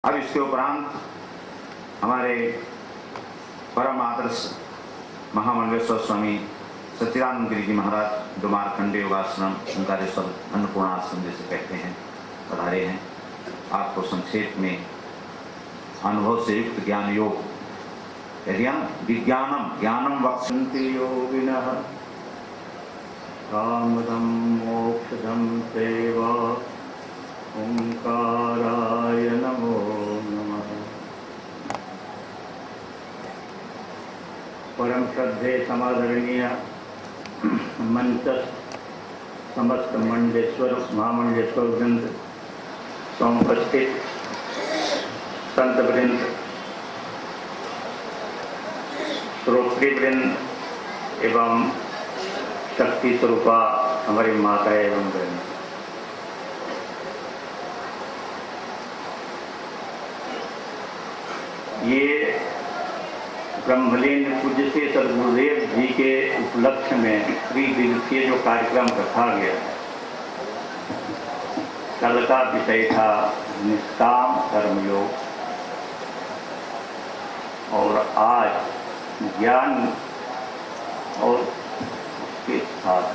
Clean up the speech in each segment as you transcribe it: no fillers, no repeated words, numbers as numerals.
अब इसके उपरांत हमारे परम आदर्श महामंडलेश्वर स्वामी सच्चिदानंद गिरि जी महाराज डुमारखंड योगाश्रम ओंकारेश्वर अन्नपूर्णा आश्रम जैसे कहते हैं पधारे हैं। आपको संक्षेप में अनुभव से युक्त ज्ञान योग ज्ञानम वक्षन्ति योगिनः कामदं मोक्षदं चैव ओंकाराय नमो नमः। परम श्रद्धेय समादरणीय मंच समस्त मंडलेश्वर महामंडलेश्वर वृंद, समुपस्थित संत वृंद, श्रोत्री वृंद एवं शक्ति स्वरूपा हमारी माता एवं बहन, ये ब्रह्मलीन पूज्य से सदगुरुदेव जी के उपलक्ष्य में त्रिदिवसीय जो कार्यक्रम रखा गया, कल का विषय था निष्काम कर्मयोग और आज ज्ञान और उसके साथ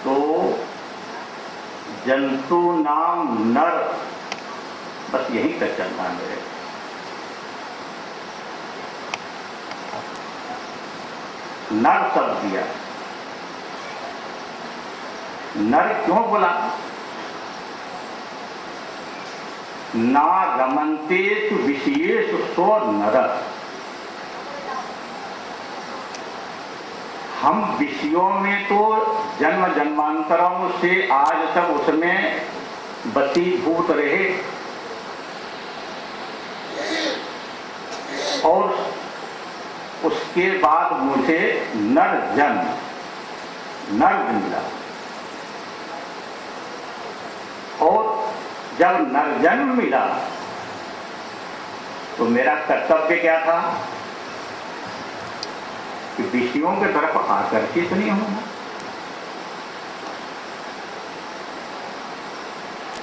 तो जंतु नाम नर, बस यही तक चलना है। नर शब्द दिया, नर क्यों बोला? ना रमन्तेषु विषयेषु सो नर, हम विषयों में तो जन्म जन्मांतरों से आज तक उसमें बसीभूत रहे और उसके बाद मुझे नर जन्म मिला और जब नर जन्म मिला तो मेरा कर्तव्य क्या था कि विषयों की तरफ आकर्षित नहीं होना।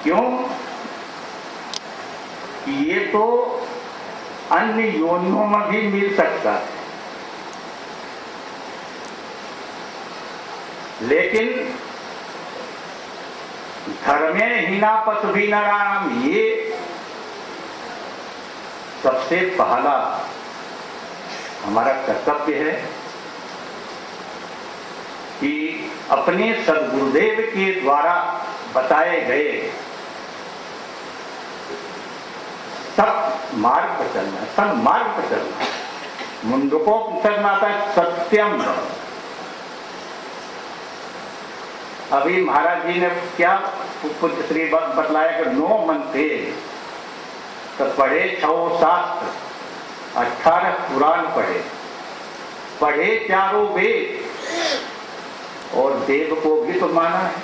क्यों? कि ये तो अन्य योनियों में भी मिल सकता है, लेकिन धर्मे हीना पशु भी नारायण, ये सबसे पहला हमारा कर्तव्य है कि अपने सदगुरुदेव के द्वारा बताए गए सब मार्ग पर चलना है, सब मार्ग पर चलना है। मुंडको चलना था सत्यम। अभी महाराज जी ने क्या पुत्र श्री बतलाया कि 9 मंत्र तो पढ़े, 6 शास्त्र, 18 पुराण पढ़े 4 वेद और देव को भी तो माना है।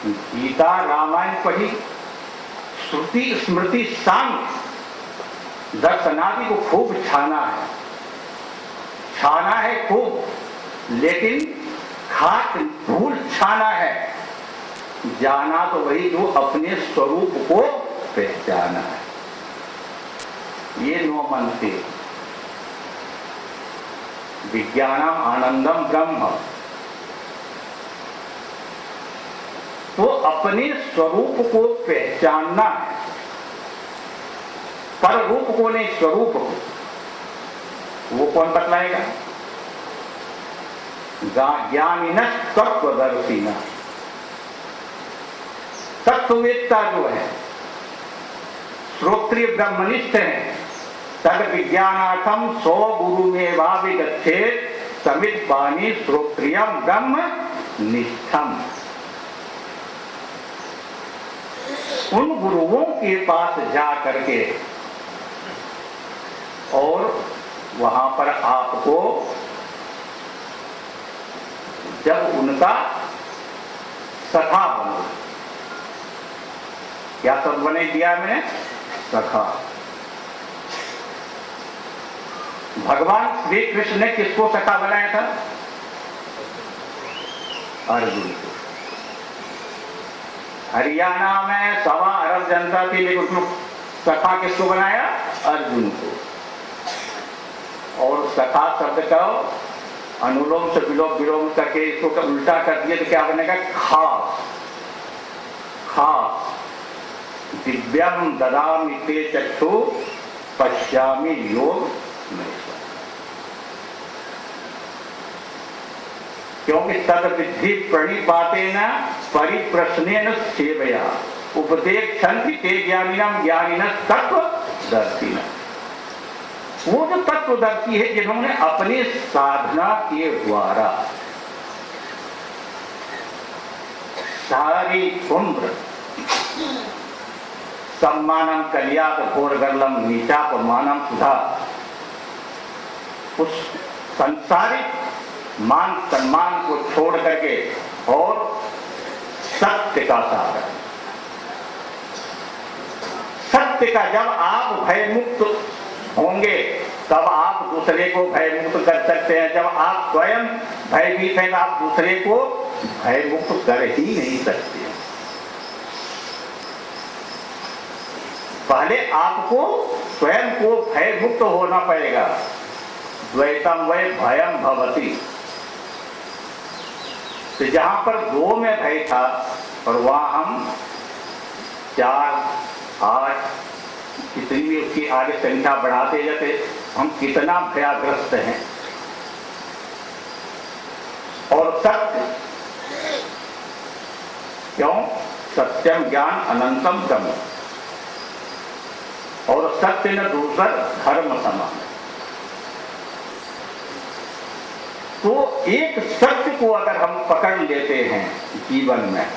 गीता रामायण पढ़ी, श्रुति स्मृति सांख्य दर्शनादि को खूब छाना है खूब, लेकिन खाक धूल छाना है। जाना तो वही जो अपने स्वरूप को पहचाना है। ये 9 मंत्र, विज्ञानम आनंदम ब्रह्म, तो अपने स्वरूप को पहचानना है, पर रूप को नहीं, स्वरूप को। वो कौन बतलाएगा? ज्ञानिनः तत्वदर्शिनः, तत्ववेत्ता जो है, श्रोत्रिय ब्रह्मनिष्ठ है, तद विज्ञानार्थम सो गुरुमेवाभिगच्छेत् समित वाणी श्रोत्रियम ब्रह्म निष्ठम। उन गुरुओं के पास जा करके और वहां पर आपको जब उनका सखा बनो, क्या सब बने दिया मैंने? सखा। भगवान श्री कृष्ण ने किसको सखा बनाया था? अर्जुन को। हरियाणा में 1.25 अरब जनता थी, लेकिन उसमें सखा किसको बनाया? अर्जुन को। और सखा शब्द का अनुलोम से विलोम करके इसको उल्टा कर दिए तो क्या बनेगा? खास। खास। दिव्यम ददामि ते चक्षु पश्यामि योग महेश्वर। क्योंकि तद विधि प्रणिपातेन परिप्रश्नेन सेवया उपदेक्षन्ति ते ज्ञानिनः ज्ञानिनः तत्वदर्शिनः। वो जो तत्वदर्शी है जिन्होंने अपनी साधना के द्वारा सारी उम्र सम्मानम कलियात घोरगर्लम नीचापमानम सुधा, उस संसारिक मान सम्मान को छोड़ करके और सत्य का साधन, सत्य का जब आप भयमुक्त होंगे तब आप दूसरे को भयमुक्त कर सकते हैं। जब आप स्वयं भयभीत हैं आप दूसरे को भयमुक्त कर ही नहीं सकते। पहले आपको स्वयं को भयमुक्त होना पड़ेगा। द्वैतम वै भयम भवति। तो जहां पर 2 में भय था और वहां हम 4, 8 कितनी भी उसकी आगे संख्या बढ़ाते जाते हम कितना भयाग्रस्त हैं। और सत्य क्यों? सत्यम ज्ञान अनंतम ब्रह्म। और सत्य न दूसर धर्म समान। तो एक सत्य को अगर हम पकड़ लेते हैं जीवन में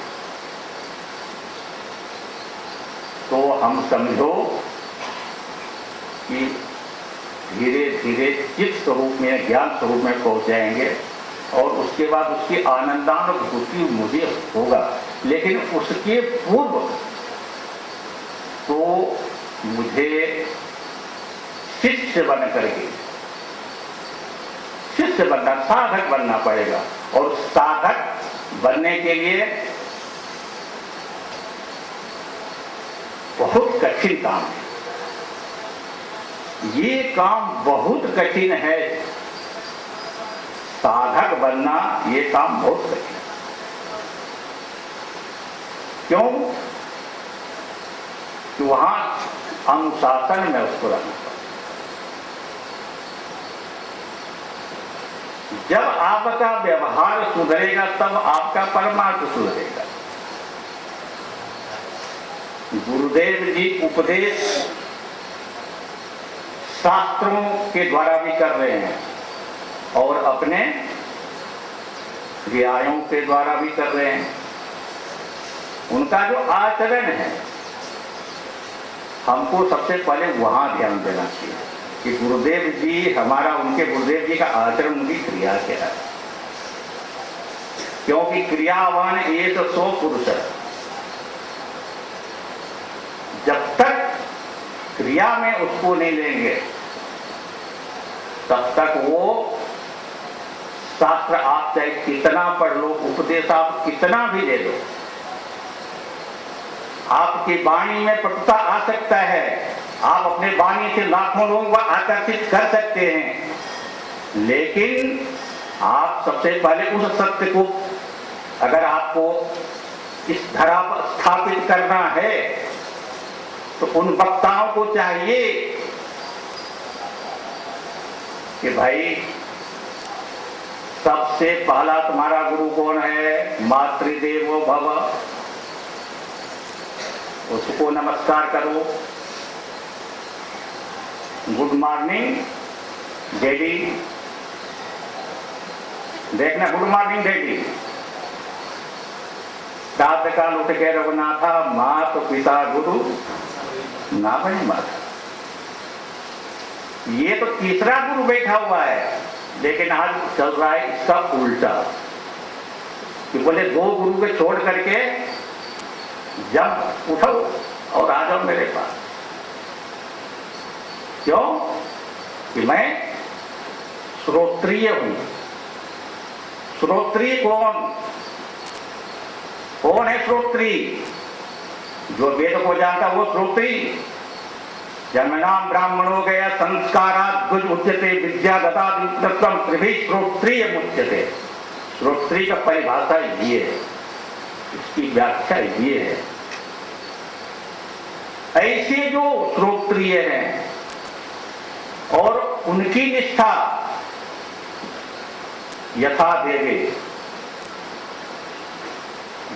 तो हम समझो कि धीरे धीरे चित्त स्वरूप में ज्ञान स्वरूप में पहुंच जाएंगे और उसके बाद उसकी आनंदानुभूति मुझे होगा। लेकिन उसके पूर्व तो मुझे शिष्य बन करके शिष्य बनना, साधक बनना पड़ेगा। और साधक बनने के लिए बहुत कठिन काम है। ये काम बहुत कठिन है। साधक बनना ये काम बहुत कठिन है। क्यों? कि वहां अनुशासन में उसको रहना पड़ता। जब आपका व्यवहार सुधरेगा तब आपका परमार्थ सुधरेगा। गुरुदेव जी उपदेश शास्त्रों के द्वारा भी कर रहे हैं और अपने रियायों के द्वारा भी कर रहे हैं। उनका जो आचरण है हमको सबसे पहले वहां ध्यान देना चाहिए कि गुरुदेव जी हमारा, उनके गुरुदेव जी का आचरण, उनकी क्रिया क्या है। क्योंकि क्रियावान एक सो पुरुष है। जब तक क्रिया में उसको नहीं लेंगे तब तक वो शास्त्र आप चाहे कितना पढ़ लो, उपदेश आप कितना भी ले लो, आपकी वाणी में पटुता आ सकता है। आप अपने वाणी से लाखों लोगों को आकर्षित कर सकते हैं, लेकिन आप सबसे पहले उस सत्य को अगर आपको इस धरा पर स्थापित करना है तो उन वक्ताओं को चाहिए कि भाई सबसे पहला तुम्हारा गुरु कौन है? मातृदेवो भव। उसको नमस्कार करो। Good morning daddy. देखना, गुड मॉर्निंग डैडी। प्रातः काल उठ के रघुनाथा मात पिता गुरु ना भाई माता। ये तो तीसरा गुरु बैठा हुआ है, लेकिन आज चल रहा है इसका उल्टा कि बोले 2 गुरु के छोड़ करके जब उठो और आ जाओ मेरे पास। क्यों? कि मैं श्रोत्रिय हूं। श्रोत्रिय कौन? कौन है श्रोत्री? जो वेद को जानता वो श्रोत्री। जन्मनाम ब्राह्मणो गया संस्कारात् द्विज उच्यते विद्यागता विद्वत्वम त्रिभिः श्रोत्रिय मुच्यते। श्रोत्री का परिभाषा ये है, इसकी व्याख्या ये है। ऐसे जो श्रोत्रिय हैं और उनकी निष्ठा यथा देवे,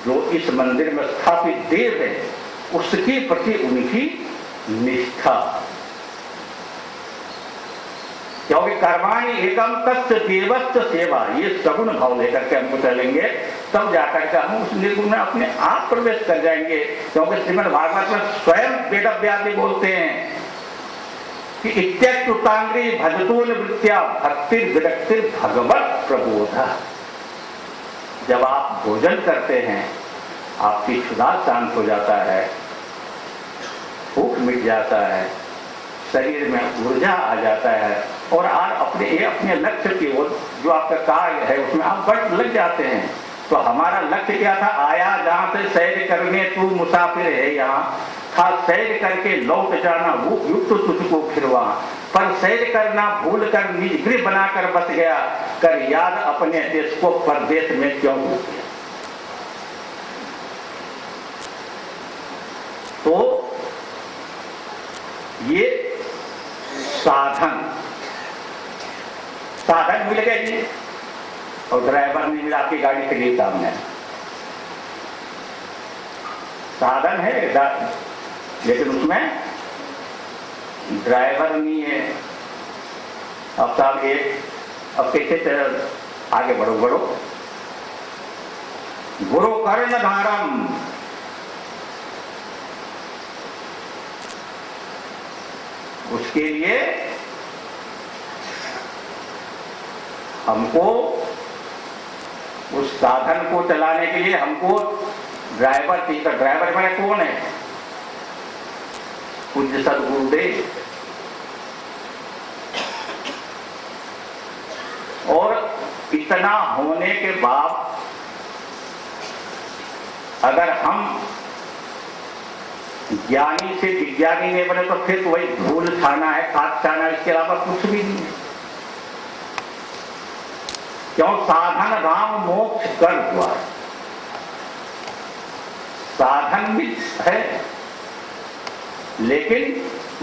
जो इस मंदिर में स्थापित देव है उसके प्रति उनकी निष्ठा। क्योंकि कर्माणि एकम तस्य देवस्य सेवा, ये सगुण भाव लेकर के हमको चलेंगे तब जाकर के हम उस निर्गुण में अपने आप प्रवेश कर जाएंगे। क्योंकि श्रीमद् भागवत में स्वयं वेदव्यास बोलते हैं कि इत्युक्तांग्री भजतो निवृत्त्या भक्तिर विरक्तिर भगवत प्रबोधा। जब आप भोजन करते हैं आपकी क्षुधा शांत हो जाता है, भूख मिट जाता है, शरीर में ऊर्जा आ जाता है और आप अपने लक्ष्य की ओर जो आपका कार्य है उसमें आप बढ़ लग जाते हैं। तो हमारा लक्ष्य क्या था? आया जहां से सैर करने तू मुसाफिर है, यहाँ था सैर करके लौट जाना, वो युक्त तुझको फिर वहां पर सैर करना भूल कर निज गृह बनाकर बस गया, कर याद अपने देश को परदेश में क्यों हो गया। तो ये साधन मिल गए जी, और ड्राइवर नहीं मिला, आपकी गाड़ी खड़ी सामने साधन है लेकिन उसमें ड्राइवर नहीं है। अब साहब अब कैसे आगे बढ़ो गुरु कर्ण धारम, उसके लिए हमको उस साधन को चलाने के लिए हमको ड्राइवर चाहिए। ड्राइवर मेरा कौन है? पूज्य सद्गुरुदेव। और इतना होने के बाद अगर हम ज्ञानी से विज्ञानी नहीं बने तो फिर तो वही धूल छाना है, खाद छाना, इसके अलावा कुछ भी नहीं है। क्यों? साधन राम मोक्ष कर द्वार, साधन भी है लेकिन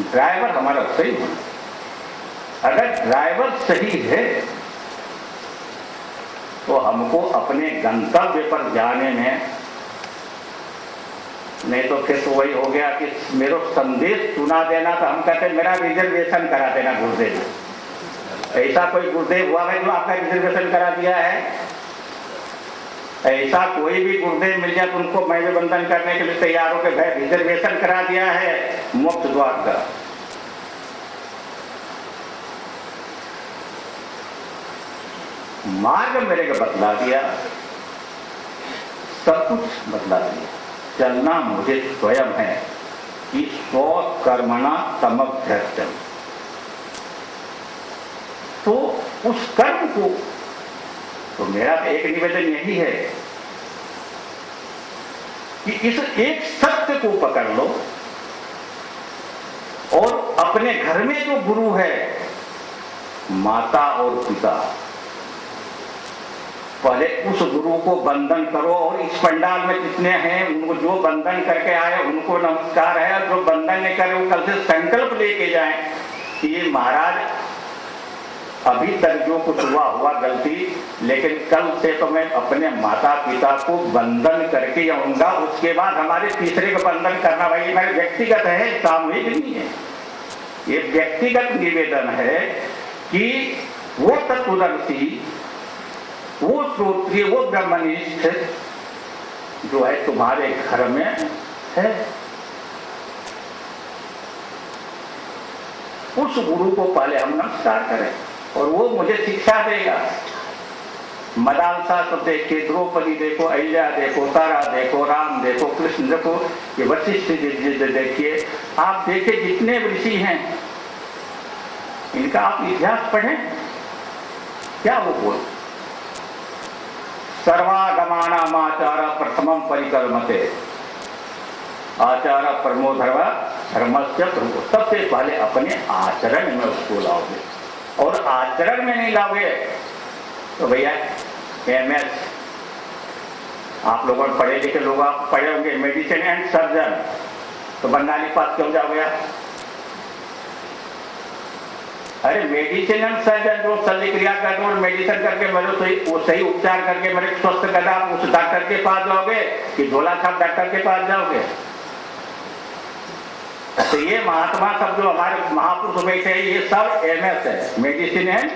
ड्राइवर हमारा सही होना। अगर ड्राइवर सही है तो हमको अपने गंतव्य पर जाने में, नहीं तो फिर तो वही हो गया कि मेरा संदेश सुना देना, तो हम कहते मेरा रिजर्वेशन करा देना गुरुदेव। ऐसा कोई गुरुदेव हुआ है जो आपका रिजर्वेशन करा दिया है? ऐसा कोई भी गुरुदेव मिल जाए तो उनको मैं भी वंदन करने के लिए तैयार हो के भाई रिजर्वेशन करा दिया है मोक्ष द्वार का। मार्ग मेरे को बतला दिया, सब कुछ बतला दिया। चलना मुझे स्वयं है कि स्व कर्मणा तमभ्यस्तम। तो उस कर्म को, तो मेरा तो एक निवेदन यही है कि इस एक सत्य को पकड़ लो और अपने घर में जो गुरु है, माता और पिता, पहले उस गुरु को वंदन करो। और इस पंडाल में जितने हैं उनको जो वंदन करके आए उनको नमस्कार है, और जो वंदन नहीं करे वो कल से संकल्प लेके जाएं कि ये महाराज अभी तक जो कुछ हुआ गलती, लेकिन कल से तो मैं अपने माता पिता को वंदन करके आऊंगा। उसके बाद हमारे तीसरे को वंदन करना, भाई मेरे व्यक्तिगत है, सामूहिक नहीं है। ये व्यक्तिगत निवेदन है कि वो तत्वदर्शी, वो श्रोत्रिय, वो ब्रह्मनिष्ठ जो है तुम्हारे घर में है, उस गुरु को पहले हम नमस्कार करें और वो मुझे शिक्षा देगा। मदालसा तो देखिए, द्रौपदी देखो, अहिल्या देखो, तारा देखो, राम देखो, कृष्ण देखो, ये वशिष्ठ देखिए, आप देखिए जितने ऋषि हैं इनका आप इतिहास पढ़ें, क्या वो बोल सर्वागमानामाचार प्रथमम परिकल्मते। आचार परमो धर्म धर्मस्य प्रभु। सबसे पहले अपने आचरण में उसको लाओगे, और आचरण में नहीं लाओगे तो भैया MS आप लोगों ने पढ़े लिखे लोग आप पढ़े होंगे मेडिसिन एंड सर्जन, तो बंगाली पास क्यों जाओगे आप? अरे मेडिसिन एंड सर्जन जो शल्य क्रिया करके और मेडिसिन करके मेरे वो सही उपचार करके मेरे स्वस्थ करना, आप उस डॉक्टर के पास जाओगे कि झोला छाप डॉक्टर के पास जाओगे? तो ये महात्मा सब जो हमारे महापुरुष बैठे हैं ये सब MS है, मेडिसिन एंड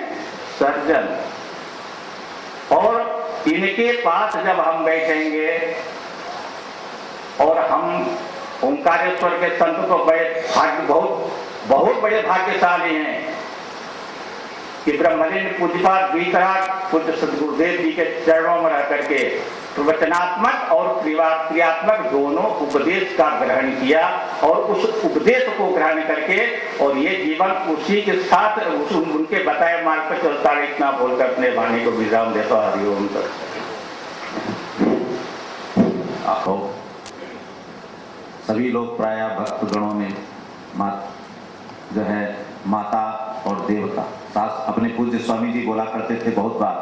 सर्जन। और इनके पास जब हम बैठेंगे और हम ओंकारेश्वर के संत तो बहुत बड़े भाग्यशाली हैं कि ब्रह्मलीन पूज्यपाद द्वितराग पूज्य सदगुरुदेव जी के चरणों में रह करके प्रवचनात्मक और क्रियात्मक दोनों उपदेश का ग्रहण किया, और उस उपदेश को ग्रहण करके और ये जीवन उसी के साथ उनके बताए मार्ग पर चलता है। इतना बोलकर अपने वाणी को विराम देता। हरिओम। सभी लोग प्राय भक्त गणों में जो है माता और देवता, सास अपने पूज्य स्वामी जी बोला करते थे बहुत बार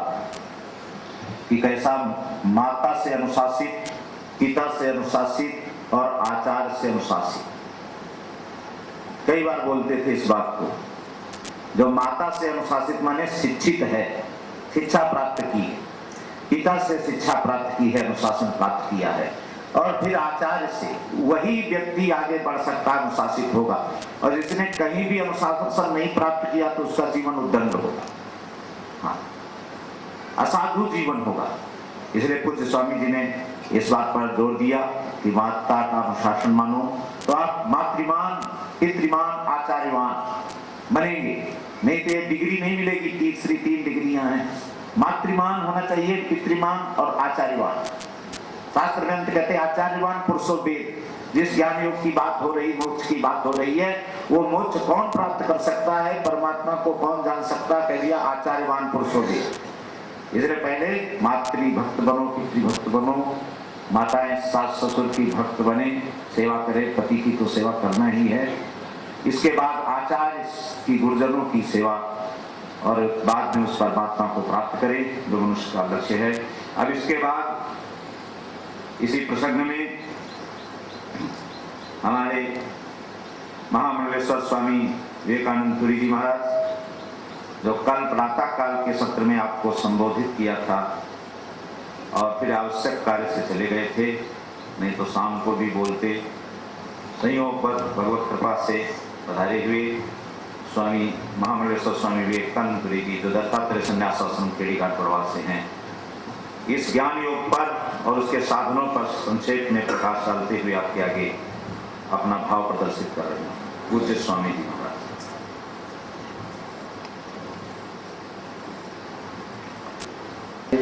कि कैसा माता से अनुशासित, पिता से अनुशासित और आचार्य से अनुशासित। कई बार बोलते थे इस बात को। जो माता से अनुशासित माने शिक्षित है, शिक्षा प्राप्त की है, पिता से शिक्षा प्राप्त की है, अनुशासन प्राप्त किया है, और फिर आचार्य से वही व्यक्ति आगे बढ़ सकता, अनुशासित होगा। और जिसने कहीं भी अनुशासन नहीं प्राप्त किया तो उसका जीवन उद्दंड होगा, हाँ, असाधु जीवन होगा। इसलिए पूज्य स्वामी जी ने इस बात पर जोर दिया कि माता का अनुशासन मानो तो आप मातृमान, पितृमान, आचार्यवान बनेंगे। नहीं तो ये डिग्री नहीं मिलेगी, तीसरी 3 डिग्रियां हैं। मातृमान होना चाहिए, पितृमान और आचार्यवान। शास्त्र ग्रंथ कहते हैं आचार्यवान पुरुषो वेद। जिस ज्ञान योग की बात हो रही, मोक्ष की बात हो रही है, वो मोक्ष कौन प्राप्त कर सकता है, परमात्मा को कौन जान सकता, कह दिया आचार्यवान पुरुषो वेद। इसलिए पहले मातृ भक्त बनो, पितृ भक्त बनो, माताएं सास ससुर की भक्त बने, सेवा करें, पति की तो सेवा करना ही है। इसके बाद आचार्य की, गुरुजनों की सेवा, और बाद में उस परमात्मा को प्राप्त करें जो मनुष्य का लक्ष्य है। अब इसके बाद इसी प्रसंग में हमारे महामंडलेश्वर स्वामी विवेकानंद पुरी जी महाराज जो कल प्रातः काल के सत्र में आपको संबोधित किया था और फिर आवश्यक कार्य से चले गए थे, नहीं तो शाम को भी बोलते, संयोग पर भगवत कृपा से पधारे हुए स्वामी महामंडलेश्वर स्वामी विवेकानंद पुरी जी जो दत्तात्रेय संन्यास आश्रम केड़ी घाट प्रवास से हैं, इस ज्ञान योग पर और उसके साधनों पर संक्षेप में प्रकाश डालते हुए आपके आगे अपना भाव प्रदर्शित कर रहे हैं। पूज्य स्वामी जी महाराज।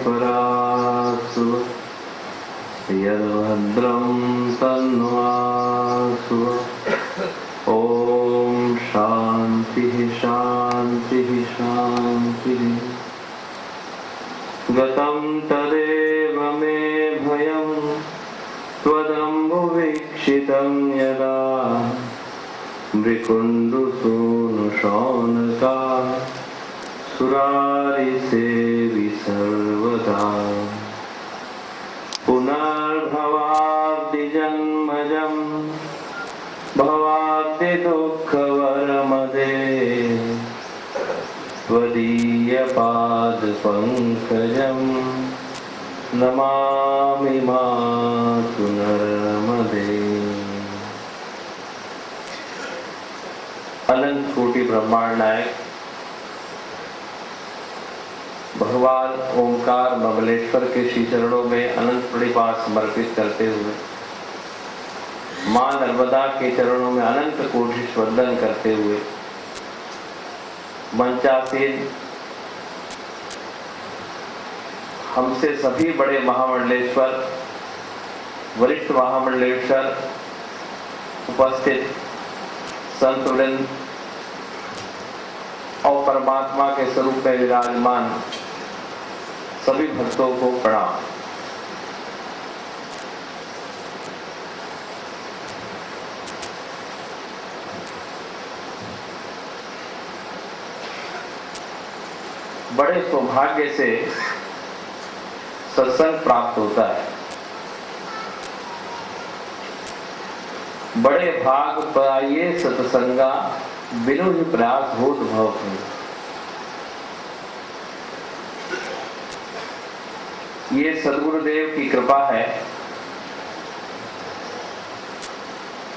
परासु यद्भद्रं तन्वासु। ओम शांति शांति शांति। गतं तदेव मे भयं त्वदम्बुवीक्षितं यदा मृकुण्डुसूनु शौनका सुरारिसेवि सर्वदा। पुनर्भवाब्धि जन्मजं भवाब्धि दुःखवरमदे त्वदीयपादपङ्कजं नमामि मातु नर्मदे। अनंत कोटि ब्रह्मांड नायक भगवान ओंकार बबलेश्वर के श्री चरणों में अनंत प्रणिपात समर्पित करते हुए, मां नर्मदा के चरणों में अनंत कोटि वंदन करते हुए, मंचासीन हमसे सभी बड़े महामंडलेश्वर, वरिष्ठ महामंडलेश्वर, उपस्थित संत वृंद और परमात्मा के स्वरूप में विराजमान सभी भक्तों को प्रणाम। बड़े सौभाग्य से सत्संग प्राप्त होता है। बड़े भाग पाइए सत्संगा, बिनु ही प्रयास होत भव भंग। ये सद्गुरुदेव की कृपा है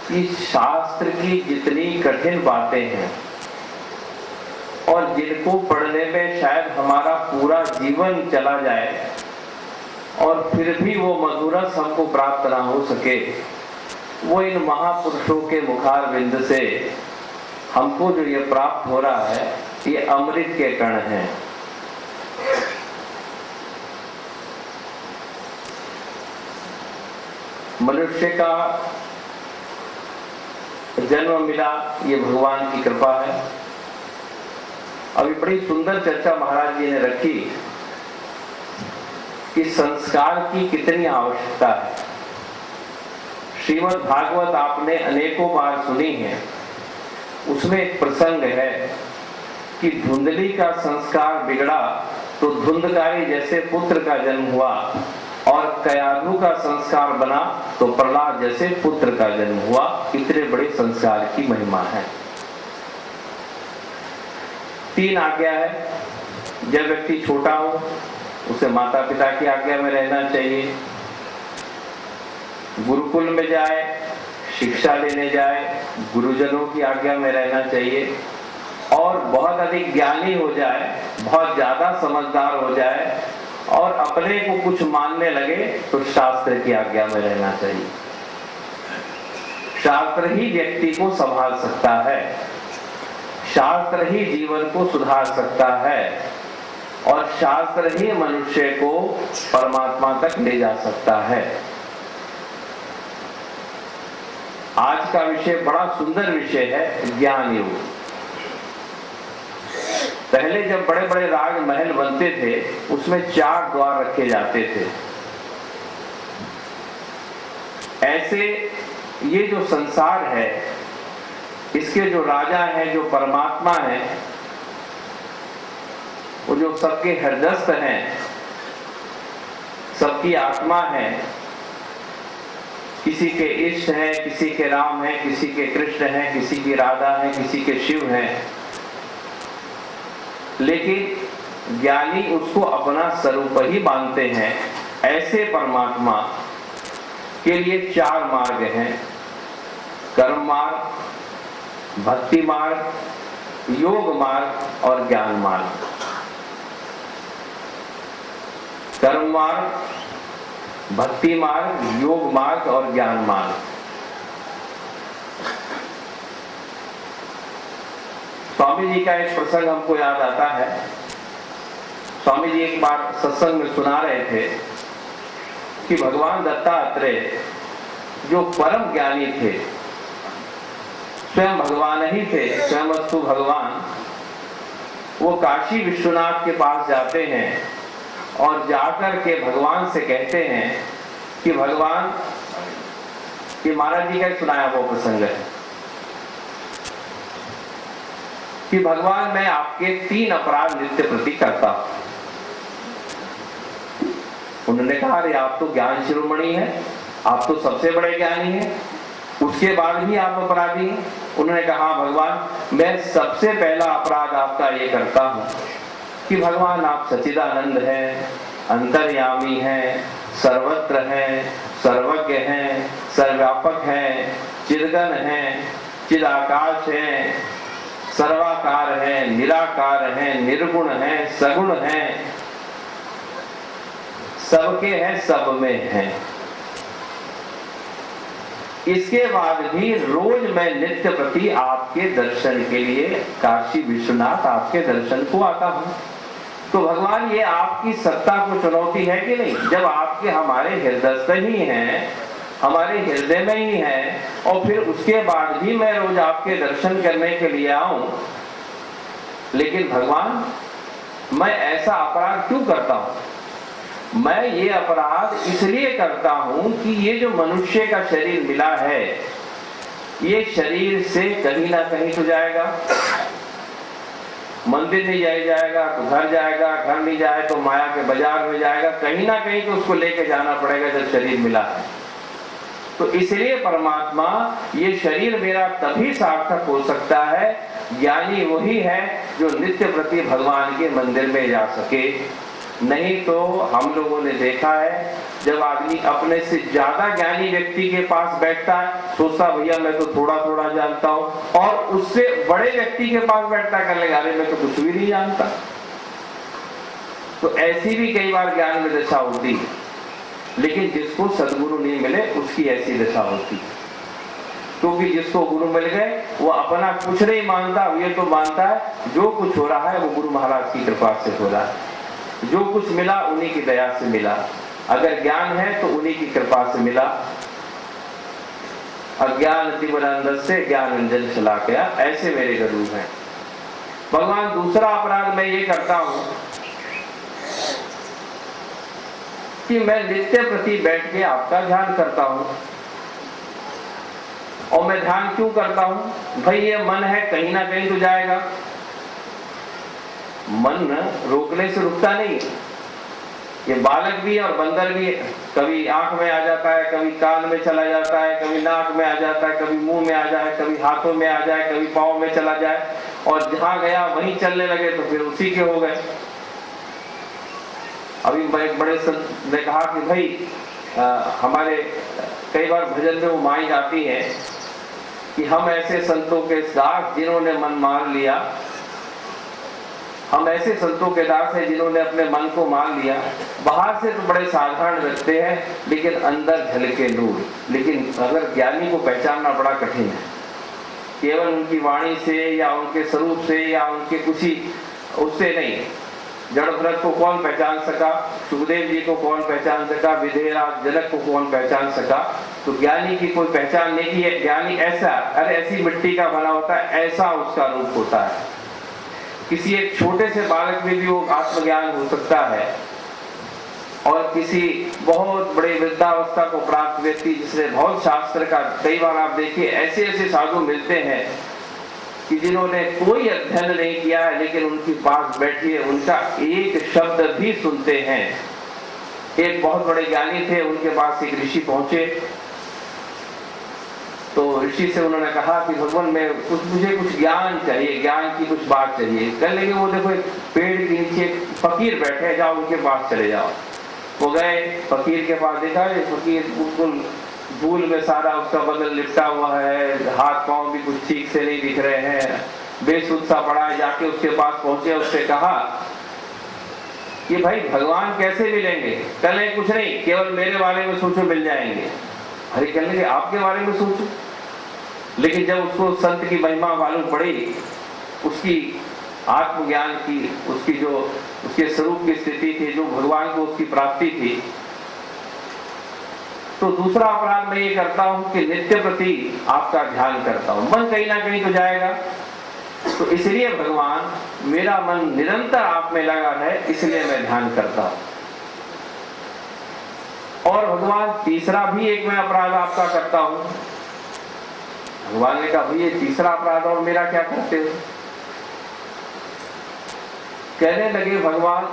कि शास्त्र की जितनी कठिन बातें हैं और जिनको पढ़ने में शायद हमारा पूरा जीवन चला जाए और फिर भी वो मधुरस हमको प्राप्त ना हो सके, वो इन महापुरुषों के मुखारविंद से हमको जो ये प्राप्त हो रहा है, ये अमृत के कण हैं। मनुष्य का जन्म मिला, ये भगवान की कृपा है। अभी बड़ी सुंदर चर्चा महाराज जी ने रखी कि संस्कार की कितनी आवश्यकता है। श्रीमद् भागवत आपने अनेकों बार सुनी है। उसमें एक प्रसंग है कि धुंधली का संस्कार बिगड़ा तो धुंधकारी जैसे पुत्र का जन्म हुआ, और कयाधु का संस्कार बना तो प्रहलाद जैसे पुत्र का जन्म हुआ। इतने बड़े संस्कार की महिमा है। 3 आज्ञा है। जब व्यक्ति छोटा हो उसे माता पिता की आज्ञा में रहना चाहिए, गुरुकुल में जाए, शिक्षा लेने जाए, गुरुजनों की आज्ञा में रहना चाहिए, और बहुत अधिक ज्ञानी हो जाए, बहुत ज्यादा समझदार हो जाए और अपने को कुछ मानने लगे तो शास्त्र की आज्ञा में रहना चाहिए। शास्त्र ही व्यक्ति को संभाल सकता है, शास्त्र ही जीवन को सुधार सकता है, और शास्त्र ही मनुष्य को परमात्मा तक ले जा सकता है। आज का विषय बड़ा सुंदर विषय है, ज्ञान योग। पहले जब बड़े बड़े राज महल बनते थे उसमें 4 द्वार रखे जाते थे। ऐसे ये जो संसार है, इसके जो राजा हैं, जो परमात्मा है, वो जो सबके हृदयस्थ हैं, सबकी आत्मा है, किसी के इष्ट हैं, किसी के राम हैं, किसी के कृष्ण हैं, किसी की राधा है, किसी के शिव हैं, लेकिन ज्ञानी उसको अपना स्वरूप ही मानते हैं। ऐसे परमात्मा के लिए 4 मार्ग हैं, कर्म मार्ग, भक्ति मार्ग, योग मार्ग और ज्ञान मार्ग। कर्म मार्ग, भक्ति मार्ग, योग मार्ग और ज्ञान मार्ग। स्वामी जी का एक प्रसंग हमको याद आता है। स्वामी जी एक बार सत्संग में सुना रहे थे कि भगवान दत्तात्रेय जो परम ज्ञानी थे, स्वयं भगवान ही थे, स्वयं वस्तु भगवान, वो काशी विश्वनाथ के पास जाते हैं और जाकर के भगवान से कहते हैं कि भगवान, कि महाराज जी का सुनाया वो प्रसंग है कि भगवान मैं आपके 3 अपराध नित्य प्रति करता हूं। उन्होंने कहा, अरे आप तो ज्ञान शिरोमणि हैं, आप तो सबसे बड़े ज्ञानी हैं, उसके बाद भी आप अपराधी हैं। उन्होंने कहा, भगवान मैं सबसे पहला अपराध आपका ये करता हूं कि भगवान आप सच्चिदानंद हैं, अंतर्यामी हैं, सर्वत्र हैं, सर्वज्ञ हैं, सर्वव्यापक हैं, चिदगन हैं, चिदाकाश हैं, सर्वाकार है, निराकार है, निर्गुण है, सगुण है, सबके हैं, सब में हैं। इसके बाद भी रोज मैं नित्य प्रति आपके दर्शन के लिए काशी विश्वनाथ आपके दर्शन को आता हूं। तो भगवान ये आपकी सत्ता को चुनौती है कि नहीं? जब आपके हमारे हृदयस्थ ही हैं, हमारे हृदय में ही है, और फिर उसके बाद भी मैं रोज आपके दर्शन करने के लिए आऊं, लेकिन भगवान मैं ऐसा अपराध क्यों करता हूं? मैं ये अपराध इसलिए करता हूं कि ये जो मनुष्य का शरीर मिला है, ये शरीर से कहीं ना कहीं तो जाएगा, मंदिर नहीं जाएगा तो घर जाएगा, घर नहीं जाए तो माया के बाजार में जाएगा, कहीं ना कहीं तो उसको लेके जाना पड़ेगा जब शरीर मिला है। तो इसलिए परमात्मा, ये शरीर मेरा तभी सार्थक हो सकता है, ज्ञानी वही है जो नित्य प्रति भगवान के मंदिर में जा सके। नहीं तो हम लोगों ने देखा है, जब आदमी अपने से ज्यादा ज्ञानी व्यक्ति के पास बैठता है, सोचता भैया मैं तो थोड़ा थोड़ा जानता हूं, और उससे बड़े व्यक्ति के पास बैठता कर लेगा, अरे मैं तो कुछ भी नहीं जानता। तो ऐसी भी कई बार ज्ञान में दशा होती है, लेकिन जिसको सदगुरु नहीं मिले उसकी ऐसी दशा होती है। क्योंकि जिसको गुरु मिल गए वो अपना कुछ नहीं मानता, ये तो मानता है जो कुछ हो रहा है वो गुरु महाराज की कृपा से हो रहा है, जो कुछ मिला उन्हीं की दया से मिला, अगर ज्ञान है तो उन्हीं की कृपा से मिला। अज्ञान तिमिरांधस्य से ज्ञान अंजन चला गया, ऐसे मेरे गुरु हैं। भगवान, दूसरा अपराध मैं ये करता हूं कि मैं नित्य प्रति बैठ के आपका ध्यान करता हूं। और मैं ध्यान क्यों करता हूं? भाई ये मन है, कहीं ना कहीं तो जाएगा। मन रोकने से रुकता नहीं। ये बालक भी और बंदर भी, कभी आंख में आ जाता है, कभी कान में चला जाता है, कभी नाक में आ जाता है, कभी मुंह में आ जाए, कभी हाथों में आ जाए, कभी पाँव में चला जाए, और जहां गया वहीं चलने लगे तो फिर उसी के हो गए। अभी एक बड़े संत ने कहा कि भाई हमारे कई बार भजन में वो माई जाती है कि हम ऐसे संतों के साथ जिन्होंने मन मान लिया, हम ऐसे संतों के दास हैं जिन्होंने अपने मन को मान लिया। बाहर से तो बड़े साधारण लगते हैं लेकिन अंदर झलके नूर। लेकिन अगर ज्ञानी को पहचानना बड़ा कठिन है, केवल उनकी वाणी से या उनके स्वरूप से या उनके कुछ ही उससे नहीं। जड़ भरत को कौन पहचान सका, सुखदेव जी को कौन पहचान सका, विधेयराज जनक को कौन पहचान सका। तो ज्ञानी की कोई पहचान नहीं की है। ज्ञानी ऐसा, अरे ऐसी मिट्टी का बना होता है, ऐसा उसका रूप होता है। किसी एक छोटे से बालक में भी वो आत्मज्ञान हो सकता है, और किसी बहुत बड़े वृद्धावस्था को प्राप्त व्यक्ति जिसने बहुत शास्त्र का, कई बार आप देखिए ऐसे ऐसे साधु मिलते हैं कि जिन्होंने कोई अध्ययन नहीं किया है, लेकिन उनके पास बैठिए उनका एक शब्द भी सुनते हैं। एक बहुत बड़े ज्ञानी थे, उनके पास एक ऋषि पहुंचे, तो ऋषि से उन्होंने कहा कि भगवान मुझे कुछ ज्ञान चाहिए, ज्ञान की कुछ बात चाहिए। कह लेंगे वो देखो एक पेड़ के नीचे फकीर बैठे, जाओ उनके पास चले जाओ। वो गए फकीर के पास, देखा ये फकीर बिल्कुल धूल में सारा उसका बदन लिपटा हुआ है, हाथ पांव भी कुछ ठीक से नहीं दिख रहे हैं, बेसुध सा पड़ा है। जाके उसके पास पहुंचे, उससे कहा कि भाई भगवान कैसे मिलेंगे? कल कुछ नहीं, केवल मेरे बारे में सोचो मिल जाएंगे। अरे कह लेंगे आपके बारे में सोचो। लेकिन जब उसको संत की महिमा मालूम पड़ी, उसकी आत्मज्ञान की, उसकी जो उसके स्वरूप की स्थिति थी, जो भगवान को उसकी प्राप्ति थी, तो दूसरा अपराध मैं ये करता हूं कि नित्य प्रति आपका ध्यान करता हूं। मन कहीं ना कहीं तो जाएगा, तो इसलिए भगवान मेरा मन निरंतर आप में लगा है, इसलिए मैं ध्यान करता हूं। और भगवान तीसरा भी एक मैं अपराध आपका करता हूं। भगवान ने कहा भाई ये तीसरा अपराध और मेरा क्या करते हो? कहने लगे भगवान,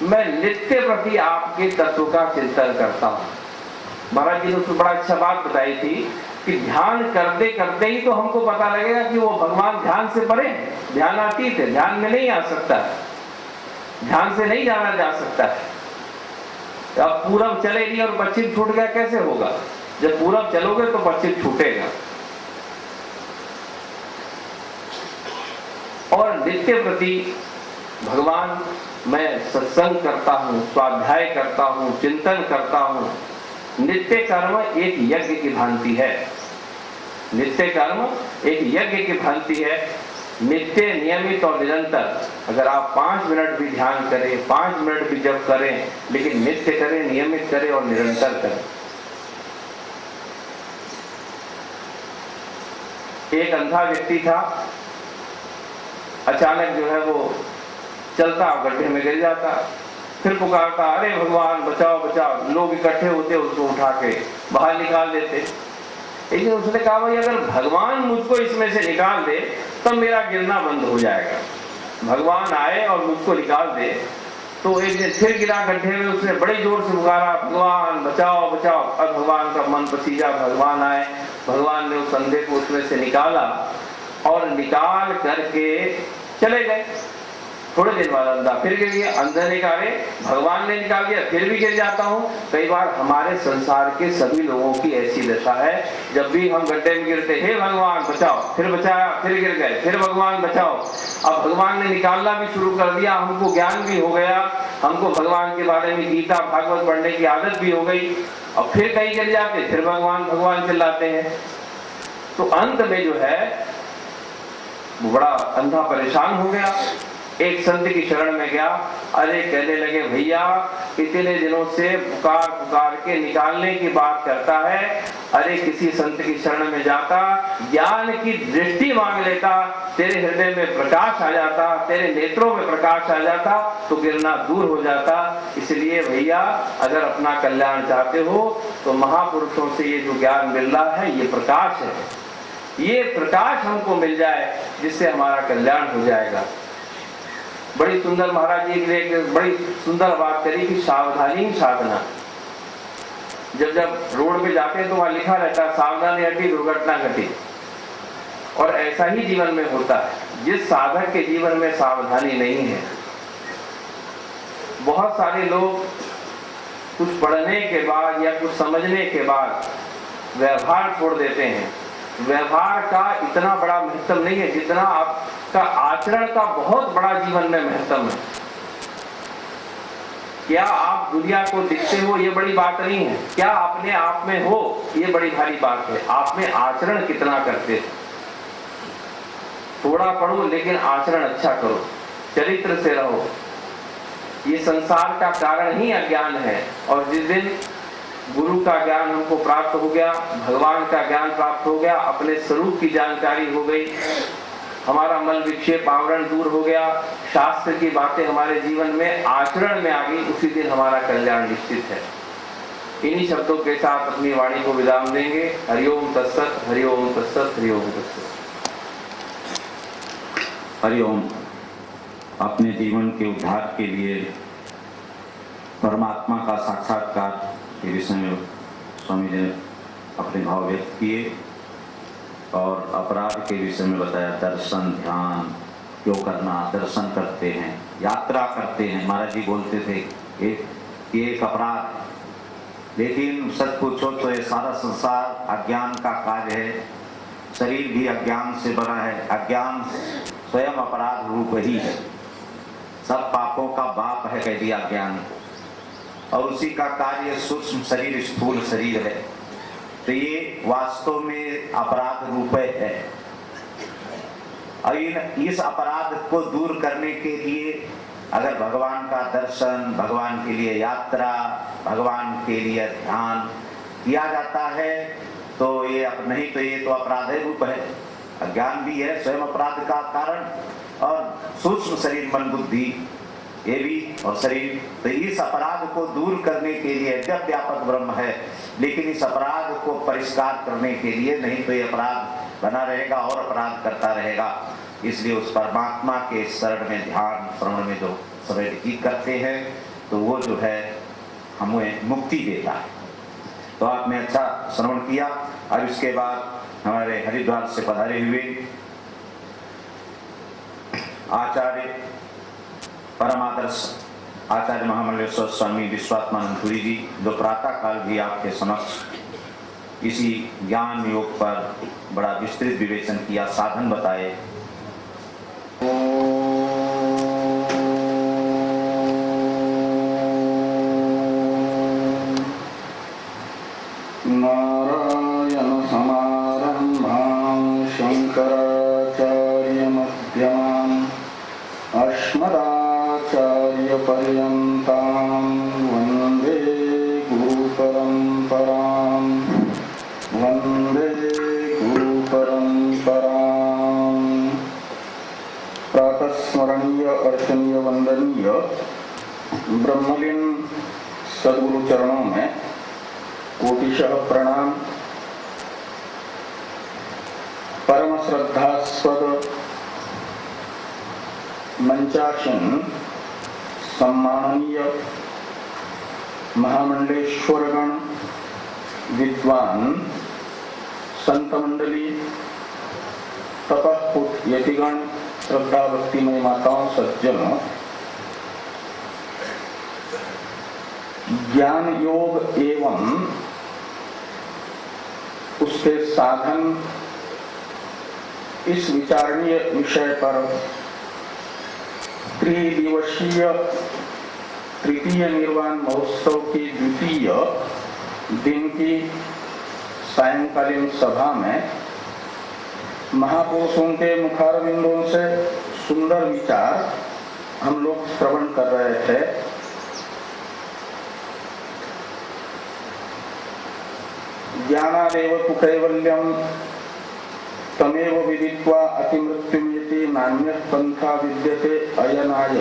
मैं नित्य प्रति आपके तत्व का चिंतन करता हूं। महाराज जी ने उसमें बड़ा अच्छा बात बताई थी कि ध्यान करते करते ही तो हमको पता लगेगा कि वो भगवान ध्यान से परे, ध्यानातीत है, ध्यान में नहीं आ सकता, ध्यान से नहीं जाना जा सकता है। अब पूरब चले नहीं और पश्चिम छूट गया, कैसे होगा? जब पूरब चलोगे तो पश्चिम छूटेगा। और नित्य प्रति भगवान मैं सत्संग करता हूं, स्वाध्याय करता हूं, चिंतन करता हूं। नित्य कर्म एक यज्ञ की भांति है। नित्य कर्म एक यज्ञ की भांति है, नित्य, नियमित और निरंतर। अगर आप 5 मिनट भी ध्यान करें, 5 मिनट भी जब करें, लेकिन नित्य करें, नियमित करें और निरंतर करें। एक अंधा व्यक्ति था, अचानक जो है वो चलता गड्ढे में गिर जाता, फिर पुकारता अरे भगवान बचाओ बचाओ। लोग इकट्ठे होते, उसको उठा के बाहर निकाल देते। लेकिन उसने कहा भाई अगर भगवान मुझको इसमें से निकाल दे तब मेरा गिरना बंद हो जाएगा। भगवान आए और मुझको निकाल दे, तो एक दिन फिर गिरा गड्ढे में, उसने बड़ी जोर से पुकारा, भगवान बचाओ बचाओ। अब भगवान का मन पसीजा, भगवान आए, भगवान ने उस अंधे को उसमें से निकाला और निकाल करके चले गए। थोड़े दिन बाद अंधा फिर गिर गया, अंधे निकाले, भगवान ने निकाल दिया, फिर भी गिर जाता हूं। कई बार हमारे संसार के सभी लोगों की ऐसी दशा है, जब भी हम गड्ढे में गिरते, हे भगवान बचाओ, फिर बचाया, फिर गिर गए, फिर भगवान बचाओ। अब भगवान ने निकालना भी शुरू कर दिया, हमको ज्ञान भी हो गया, हमको भगवान के बारे में गीता भागवत पढ़ने की आदत भी हो गई, और फिर कहीं गिर जाते, फिर भगवान भगवान चिल्लाते हैं। तो अंत में जो है वो बड़ा अंधा परेशान हो गया, एक संत की शरण में गया। अरे कहने लगे, भैया इतने दिनों से पुकार पुकार के निकालने की बात करता है, अरे किसी संत की शरण में जाता, ज्ञान की दृष्टि मांग लेता, तेरे हृदय में प्रकाश आ जाता, तेरे नेत्रों में प्रकाश आ जाता, तो गिरना दूर हो जाता। इसलिए भैया अगर अपना कल्याण चाहते हो तो महापुरुषों से ये जो ज्ञान मिल रहा है, ये प्रकाश है, ये प्रकाश हमको मिल जाए, जिससे हमारा कल्याण हो जाएगा। बड़ी सुंदर महाराज जी ने एक बड़ी सुंदर बात करी कि सावधानी साधना। जब जब रोड पे जाते हैं तो वहां लिखा रहता है, सावधानी हटी दुर्घटना घटी। और ऐसा ही जीवन में होता है, जिस साधक के जीवन में सावधानी नहीं है, बहुत सारे लोग कुछ पढ़ने के बाद या कुछ समझने के बाद व्यवहार छोड़ देते हैं। व्यवहार का इतना बड़ा महत्व नहीं है जितना आपका आचरण का बहुत बड़ा जीवन में महत्व है। क्या आप दुनिया को दिखते हो, ये बड़ी बात नहीं है, क्या अपने आप में हो, ये बड़ी भारी बात है। आप में आचरण कितना करते हो। थोड़ा पढ़ो लेकिन आचरण अच्छा करो, चरित्र से रहो। ये संसार का कारण ही अज्ञान है, और जिस दिन गुरु का ज्ञान हमको प्राप्त हो गया, भगवान का ज्ञान प्राप्त हो गया, अपने स्वरूप की जानकारी हो गई, हमारा मल विक्षेप आवरण दूर हो गया, शास्त्र की बातें हमारे जीवन में आचरण में आ गई, उसी दिन हमारा कल्याण निश्चित है। इन्हीं शब्दों के साथ अपनी वाणी को विराम देंगे। हरिओम तत्सत, हरिओम तत्सत, हरिओम तत्सत। हरिओम। अपने जीवन के उद्धार के लिए परमात्मा का साक्षात्कार के विषय में स्वामी ने अपने भाव व्यक्त किए, और अपराध के विषय में बताया। दर्शन ध्यान क्यों करना, दर्शन करते हैं, यात्रा करते हैं। महाराज जी बोलते थे ये एक अपराध, लेकिन सच पूछो तो ये सारा संसार अज्ञान का कार्य है। शरीर भी अज्ञान से बना है, अज्ञान स्वयं अपराध रूप ही है, सब पापों का बाप है कह दिया अज्ञान को। और उसी का कार्य सूक्ष्म शरीर स्थूल शरीर है, तो ये वास्तव में अपराध रूप है। और इस अपराध को दूर करने के लिए अगर भगवान का दर्शन, भगवान के लिए यात्रा, भगवान के लिए ध्यान किया जाता है, तो ये नहीं तो ये तो अपराध रूप है। अज्ञान भी है स्वयं अपराध का कारण, और सूक्ष्म शरीर मन बुद्धि ये भी, और शरीर। तो इस अपराध को दूर करने के लिए जब व्यापक ब्रह्म है, लेकिन इस अपराध को परिष्कार करने के लिए नहीं तो ये अपराध बना रहेगा और अपराध करता रहेगा। इसलिए उस परमात्मा के शरण में ध्यान श्रवण में जो समय व्यतीत करते हैं, तो वो जो है हमें मुक्ति देता है। तो आपने अच्छा श्रवण किया। अब इसके बाद हमारे हरिद्वार से पधारे हुए आचार्य परमादर्श आचार्य महामंडलेश्वर स्वामी विश्वात्मानंद पुरी जी, जो प्रातः काल भी आपके समक्ष इसी ज्ञान योग पर बड़ा विस्तृत विवेचन किया, साधन बताए। नारायण समारंभां शंकराचार्य मध्यमाम् अस्मदाचार्य पर्यन्तां वन्दे गुरु परम्परां, वन्दे गुरु परम्परां। प्रातस्मरणीय अर्चनीय वंदनीय ब्रह्मलीन सद्गुरु चरणों में कोटिशः प्रणाम। परम श्रद्धास्पद मंचासन सम्माननीय महामंडलेश्वरगण, विद्वान संत मंडली, तपस्पुत यतिगण, श्रद्धा भक्तिमय माताओं, सज्जनों, ज्ञान योग एवं उसके साधन इस विचारणीय विषय पर त्रिदिवसीय तृतीय निर्वाण महोत्सव की द्वितीय दिन की सायंकालीन सभा में महापुरुषों के मुखारविंदों से सुंदर विचार हम लोग श्रवण कर रहे थे। ज्ञानादेव तु कैवल्यम तमेव विदित्वा अतिमृत्युमेति नान्यः पंथा विद्यते अयनाय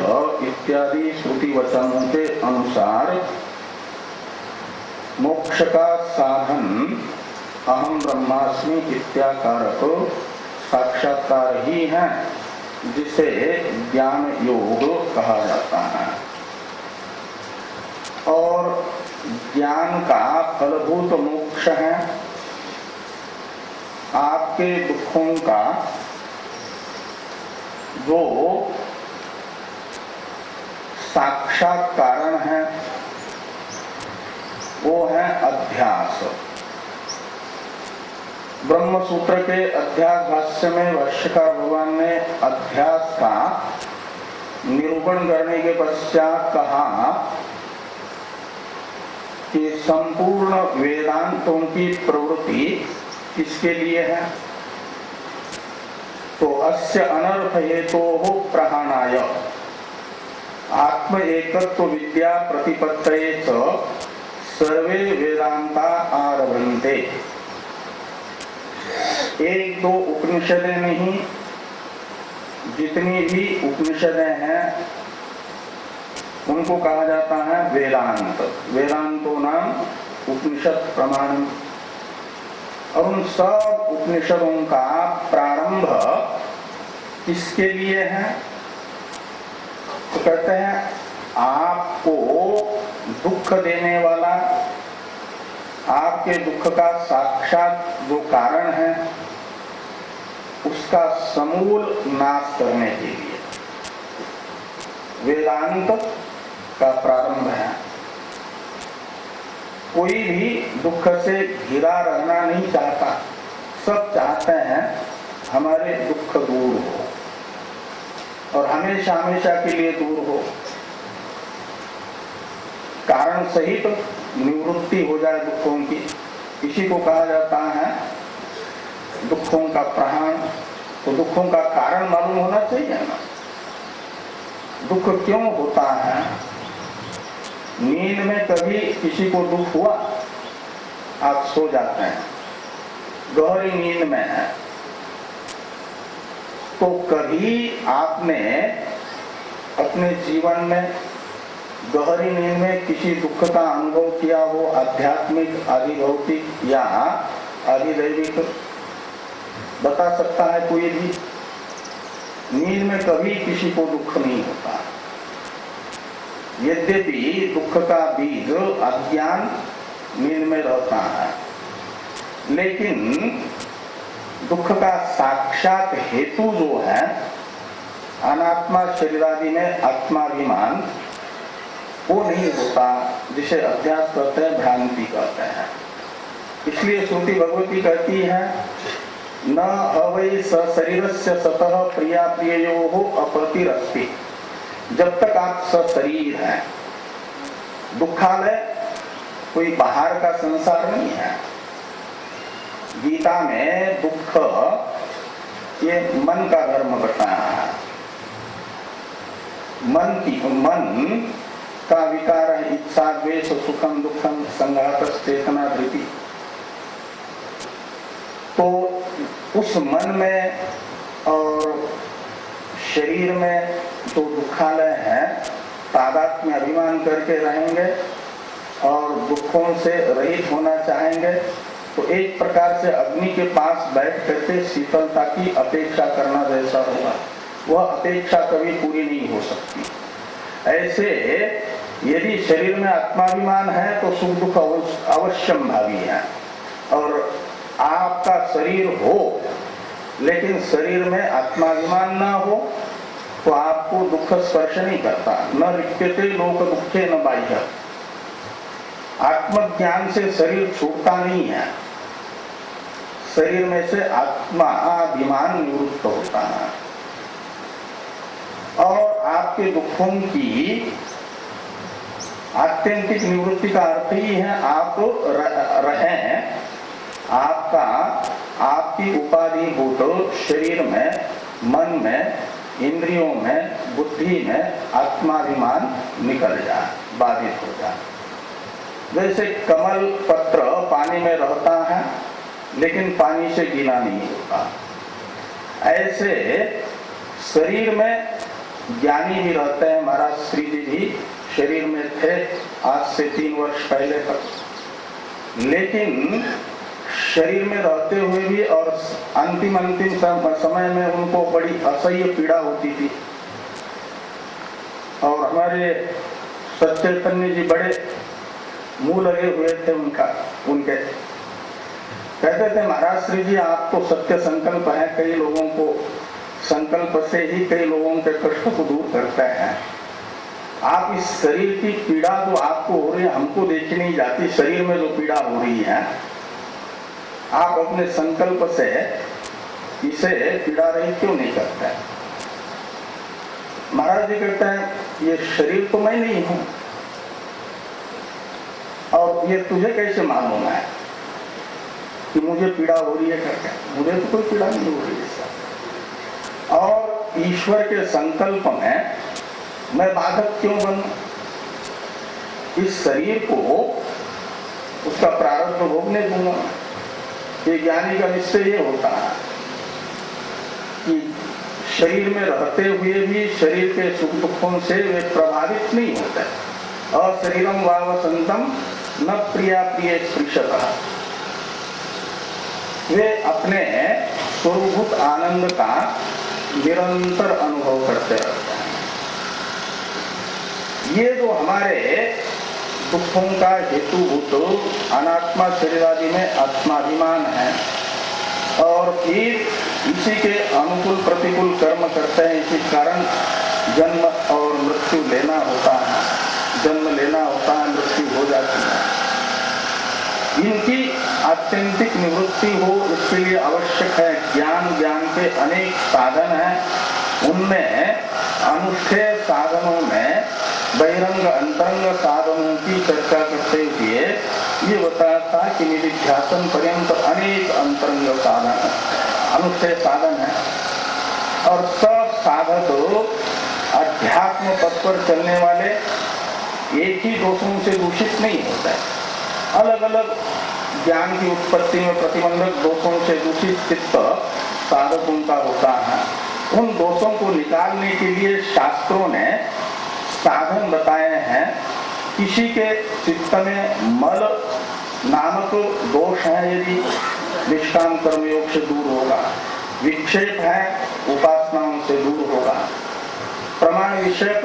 इत्यादि श्रुति वचनों के अनुसार मोक्ष का साधन अहम ब्रह्मास्मि इत्याकारक साक्षात्कार ही है, जिसे ज्ञान योग कहा जाता है। और ज्ञान का फलभूत मोक्ष है आपके दुखों का जो साक्षात कारण है, वो है अध्यास। ब्रह्म सूत्र के अध्यास भाष्य में भाष्यकार भगवान ने अध्यास का निरूपण करने के पश्चात कहा कि संपूर्ण वेदांतों की प्रवृत्ति किसके लिए है? तो अस्य अनर्थ हेतोः प्रहाणाय आत्म एकत्व विद्या प्रतिपत्तये च सर्वे वेदांता आरभन्ते। एक दो उपनिषदें नहीं, जितनी भी उपनिषदें हैं उनको कहा जाता है वेदांत। वेदांतो नाम उपनिषद प्रमाण। और उन सब उपनिषदों का प्रारंभ किसके लिए है? तो कहते हैं आपको दुख देने वाला, आपके दुख का साक्षात जो कारण है उसका समूल नाश करने के लिए वेदांत का प्रारंभ है। कोई भी दुख से घिरा रहना नहीं चाहता, सब चाहते हैं हमारे दुख दूर हो और हमेशा हमेशा के लिए दूर हो, कारण सहित निवृत्ति हो जाए दुखों की। इसी को कहा जाता है दुखों का प्रहाण। तो दुखों का कारण मालूम होना चाहिए ना, दुख क्यों होता है? नींद में कभी किसी को दुख हुआ? आप सो जाते हैं, गहरी नींद में है, तो कभी आपने अपने जीवन में गहरी नींद में किसी दुख का अनुभव किया हो? आध्यात्मिक, आधिभौतिक या आधिदैविक? बता सकता है कोई भी? नींद में कभी किसी को दुख नहीं होता। यद्यपि दुख का बीज अज्ञान नींद में रहता है, लेकिन दुख का साक्षात हेतु जो है अनात्मा शरीरादि में आत्माभिमान, वो नहीं होता, जिसे अध्यास कहते हैं, भ्रांति कहते हैं। इसलिए श्रुति भगवती कहती है न अवै सशरीरस्य सतः प्रिया प्रिययोः अपतिरस्ति। जब तक आप सशरीर हैं, दुखालय कोई बाहर का संसार नहीं है। गीता में दुख ये मन का धर्म बताया है। मन का विकार है इच्छा, द्वेष, सुखम दुखम, संघात, चेतना, धृति। तो उस मन में और शरीर में जो दुखालय है, तादात्म्य अभिमान करके रहेंगे और दुखों से रहित होना चाहेंगे, तो एक प्रकार से अग्नि के पास बैठ करके शीतलता की अपेक्षा करना जैसा होगा। वह अपेक्षा कभी पूरी नहीं हो सकती। ऐसे यदि शरीर में आत्माभिमान है तो सुख दुख अवश्यम भावी है, और आपका शरीर हो लेकिन शरीर में आत्माभिमान ना हो तो आपको दुख स्पर्श नहीं करता। न रिक्यते लोक दुखे न बाह्य। आत्मज्ञान से शरीर छूटता नहीं है, शरीर में से आत्माभिमान निवृत्त होता है। और आपके दुखों की आत्यंतिक निवृत्ति का अर्थ ही है आप रहें आपका आपकी उपाधिभूत शरीर में, मन में, इंद्रियों में, बुद्धि में आत्माभिमान निकल जाए, बाधित हो जाए। जैसे कमल पत्र पानी में रहता है लेकिन पानी से गीला नहीं होता, ऐसे शरीर में ज्ञानी भी रहते हैं। महाराज श्री जी भी शरीर में थे आज से 3 वर्ष पहले तक, लेकिन शरीर में रहते हुए भी और अंतिम समय में उनको बड़ी असह्य पीड़ा होती थी। और हमारे सच्चैतन्य जी बड़े मुंह लगे हुए थे उनके कहते थे, महाराज श्री जी आपको सत्य संकल्प है, कई लोगों को संकल्प से ही कई लोगों के कष्ट को दूर करते हैं। आप इस शरीर की पीड़ा जो आपको हो रही है हमको देखी नहीं जाती, शरीर में जो पीड़ा हो रही है आप अपने संकल्प से इसे पीड़ा रहित क्यों नहीं करते? महाराज जी कहते हैं ये शरीर तो मैं नहीं हूं, और ये तुझे कैसे मालूम है कि मुझे पीड़ा हो रही है करके? मुझे तो कोई पीड़ा नहीं हो रही है सर। और ईश्वर के संकल्प में मैं बाधक क्यों बनूं? इस शरीर को उसका प्रारब्ध भोगने दूंगा। ये ज्ञानी का निश्चय ये होता है कि शरीर में रहते हुए भी शरीर के सुख दुखों से वे प्रभावित नहीं होते। अशरीरम वावसंतम न प्रिया प्रिय स्पृशतः, वे अपने स्वरूभूत आनंद का निरंतर अनुभव करते रहते हैं। ये जो हमारे दुखों का हेतुभूत अनात्मा शरीर आदि में आत्माभिमान है, और फिर इसी के अनुकूल प्रतिकूल कर्म करते हैं, इसी कारण जन्म और मृत्यु लेना होता है, जन्म लेना होता है, मृत्यु हो जाती है। इनकी आत्यंतिक निवृत्ति हो इसके लिए आवश्यक है ज्ञान। ज्ञान के अनेक साधन हैं, उनमें अनुष्ठेय साधनों में बहिरंग अंतरंग साधनों की चर्चा करते हुए ये बताया था कि निधिध्यासन पर्यंत अनेक अंतरंग साधन अनुष्ठेय साधन है, और सब साधक अध्यात्म पथ पर चलने वाले एक ही दोषों से दूषित नहीं होता है। अलग अलग ज्ञान की उत्पत्ति में प्रतिबंधक दोषों से दूषित चित्त साधकों का होता है। उन दोषों को निकालने के लिए शास्त्रों ने साधन बताए हैं। किसी के चित्त में मल नामक दोष है, यदि निष्काम कर्मयोग से दूर होगा, विक्षेप है उपासनाओं से दूर होगा, प्रमाण विषयक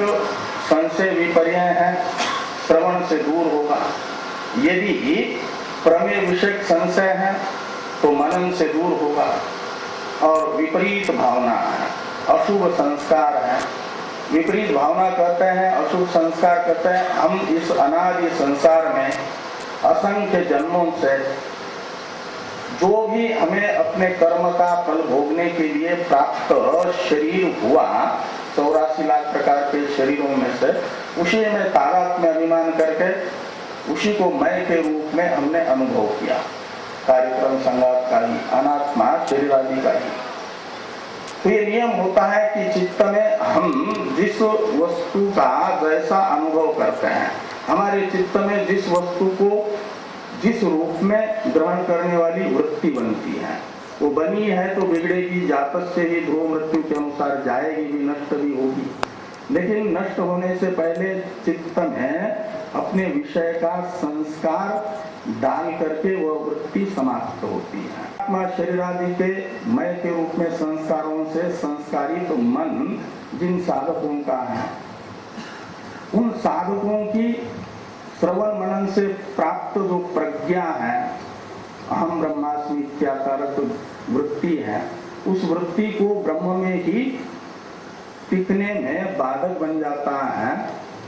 संशय विपर्य है श्रवण से दूर होगा, यदि प्रमेय विषयक संशय है तो मनन से दूर होगा, और विपरीत भावना है, अशुभ संस्कार है। विपरीत भावना कहते हैं, अशुभ संस्कार कहते हैं, हम इस अनादि संसार में असंख्य जन्मों से जो भी हमें अपने कर्म का फल भोगने के लिए प्राप्त शरीर हुआ, 84 लाख प्रकार के शरीरों में से उसी में तादात्म्य अभिमान करके उसी को मैं के रूप में हमने अनुभव किया, कार्यक्रम संगात का ही, अनात्मा शरीर आदि का ही। तो ये नियम होता है कि चित्त में हम जिस वस्तु का जैसा अनुभव करते हैं, हमारे चित्त में जिस वस्तु को जिस रूप में ग्रहण करने वाली वृत्ति बनती है, वो बनी है तो बिगड़ेगी, जातक से ही ध्रुव मृत्यु के अनुसार जाएगी भी, नष्ट भी होगी। लेकिन नष्ट होने से पहले चित्त में अपने विषय का संस्कार डाल करके वह वृत्ति समाप्त होती है। अनात्मा शरीर आदि के मय के रूप में संस्कारों से संस्कारित तो मन जिन साधकों का है, उन साधकों की श्रवण मनन से प्राप्त जो प्रज्ञा है, अहम ब्रह्मास्मि इत्याकारक वृत्ति है, उस वृत्ति को ब्रह्म में ही टिकने में बाधक बन जाता है।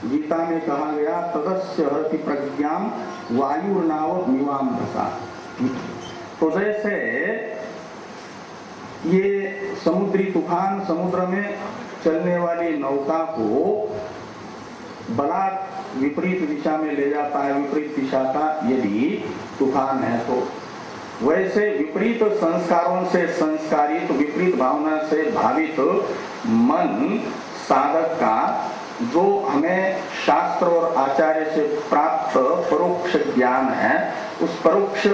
गीता में कहा गया तदस्य हरति प्रज्ञाम वायुर्नाव मिवाम दशा। तो जैसे ये समुद्री तूफान समुद्र में चलने वाली नौका को बलात् विपरीत दिशा में ले जाता है, विपरीत दिशा का यदि तूफान है तो, वैसे विपरीत संस्कारों से संस्कारित, विपरीत भावना से भावित मन साधक का जो हमें शास्त्र और आचार्य से प्राप्त परोक्ष ज्ञान है, उस परोक्ष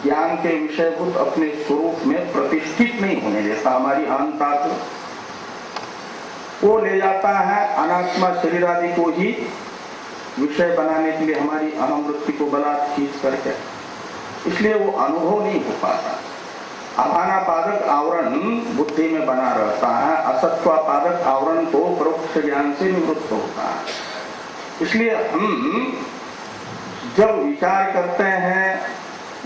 ज्ञान के विषयभूत अपने स्वरूप में प्रतिष्ठित नहीं होने देता। हमारी अहंता को ले जाता है अनात्मा शरीर आदि को ही विषय बनाने के लिए, हमारी अहम वृत्ति को बलात् खींच करके, इसलिए वो अनुभव नहीं हो पाता। अभानापादक आवरण बुद्धि में बना रहता है, असत्वापादक आवरण तो परोक्ष ज्ञान से निवृत्त होता है। इसलिए हम जब विचार करते हैं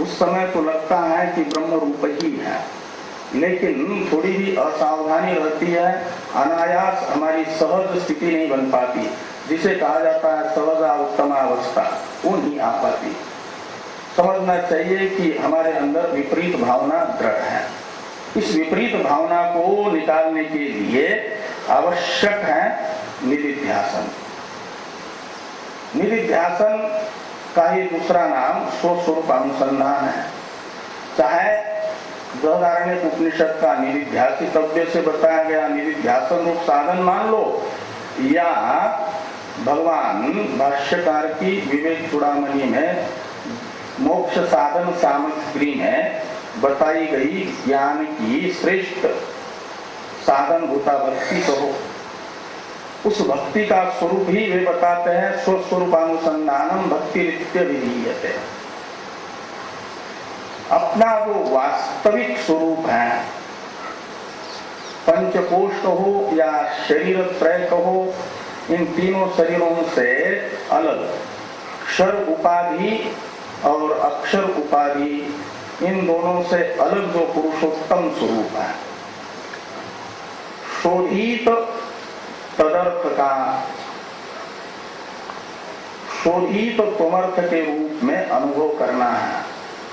उस समय तो लगता है कि ब्रह्म रूप ही है, लेकिन थोड़ी भी असावधानी रहती है, अनायास हमारी सहज स्थिति नहीं बन पाती, जिसे कहा जाता है सहजा उत्तमावस्था, वो नहीं आ पाती। समझना चाहिए कि हमारे अंदर विपरीत भावना दृढ़ है। इस विपरीत भावना को निकालने के लिए आवश्यक है निधिध्यासन। निधिध्यासन का ही दूसरा नाम स्वस्वरूप अनुसंधान है। चाहे बृहदारण्यक उपनिषद का निधिध्यासितव्य से बताया गया निधिध्यासन रूप साधन मान लो, या भगवान भाष्यकार की विवेक चूड़ामणि में मोक्ष साधन सामग्री में बताई गई ज्ञान की श्रेष्ठ साधन भूता भक्ति कहो, उस भक्ति का स्वरूप ही वे बताते हैं। स्वस्वरूपानुसंधानम भक्ति नित्य विधीयते। अपना जो वास्तविक स्वरूप है, पंचकोश कहो या शरीर त्रय कहो, इन तीनों शरीरों से अलग क्षर उपाधि और अक्षर उपाधि, इन दोनों से अलग जो पुरुषोत्तम स्वरूप है, शोधित तदर्थ का शोधित तमर्थ के रूप में अनुभव करना है।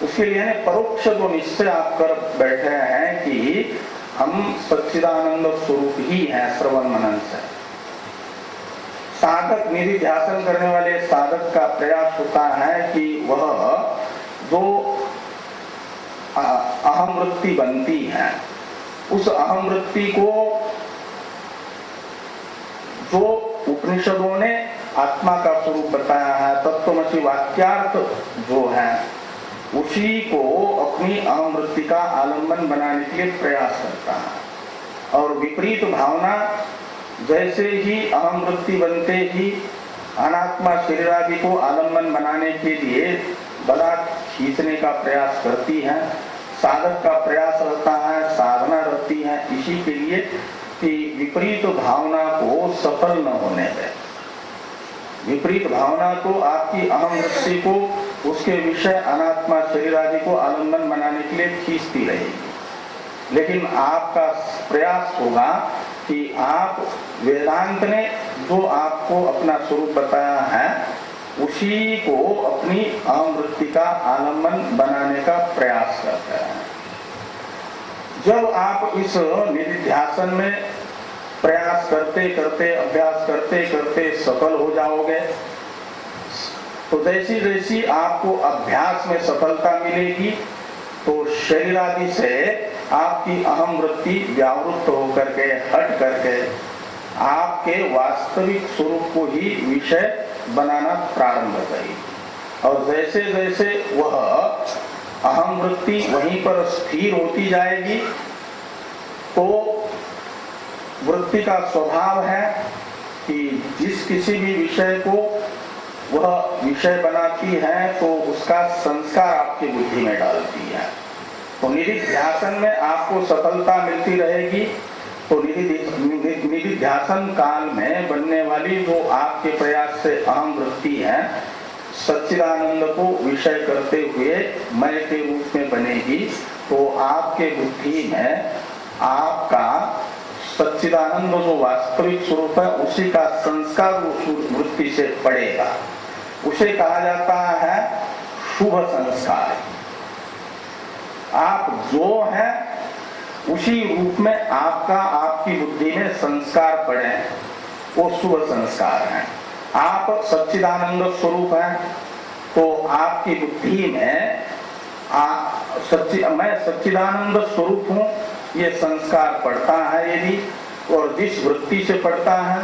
उसके लिए परोक्ष जो निश्चय आप कर बैठे हैं कि हम सच्चिदानंद स्वरूप ही हैं श्रवण मनन से। साधक निधिध्यासन करने वाले साधक का प्रयास होता है कि वह जो अहम वृत्ति बनती है, उस अहम वृत्ति को जो उपनिषदों ने आत्मा का स्वरूप बताया है, तत्वमसि वाक्यार्थ जो है, उसी को अपनी अहम वृत्ति का आलंबन बनाने के लिए प्रयास करता है। और विपरीत भावना जैसे ही अहम वृत्ति बनते ही अनात्मा शरीर आदि को आलंबन बनाने के लिए बलात् खींचने का प्रयास करती है। साधक का प्रयास रहता है, साधना रहती है इसी के लिए कि विपरीत भावना को सफल न होने दे। विपरीत भावना तो आपकी अहम वृत्ति को उसके विषय अनात्मा शरीर आदि को आलंबन बनाने के लिए खींचती रहेगी, लेकिन आपका प्रयास होगा कि आप वेदांत ने जो आपको अपना स्वरूप बताया है उसी को अपनी अहम वृत्ति का आलंबन बनाने का प्रयास करते हैं। जब आप इस निधिध्यासन में प्रयास करते करते, अभ्यास करते करते सफल हो जाओगे, तो जैसी जैसी आपको अभ्यास में सफलता मिलेगी तो शरीर आदि से आपकी अहम वृत्ति व्यावृत्त होकर के, हट करके आपके वास्तविक स्वरूप को ही विषय बनाना प्रारंभ करेगी। और जैसे जैसे वह अहम वृत्ति वहीं पर स्थिर होती जाएगी, तो वृत्ति का स्वभाव है कि जिस किसी भी विषय को वह विषय बनाती है तो उसका संस्कार आपकी बुद्धि में डालती है। तो निधिध्यासन में आपको सफलता मिलती रहेगी। तो निधिध्यासन काल में बनने वाली जो आपके प्रयास से अहम वृत्ति है, सच्चिदानंद को विषय करते हुए मैं के रूप में बनेगी। तो आपके बुद्धि में आपका सच्चिदानंद जो वास्तविक स्वरूप है उसी का संस्कार वृत्ति से पड़ेगा। उसे कहा जाता है शुभ संस्कार। आप जो है उसी रूप में आपका आपकी बुद्धि में संस्कार पड़े, वो शुभ संस्कार है। आप सच्चिदानंद स्वरूप हैं तो आपकी बुद्धि में मैं सच्चिदानंद स्वरूप हूँ ये संस्कार पड़ता है यदि, और जिस वृत्ति से पड़ता है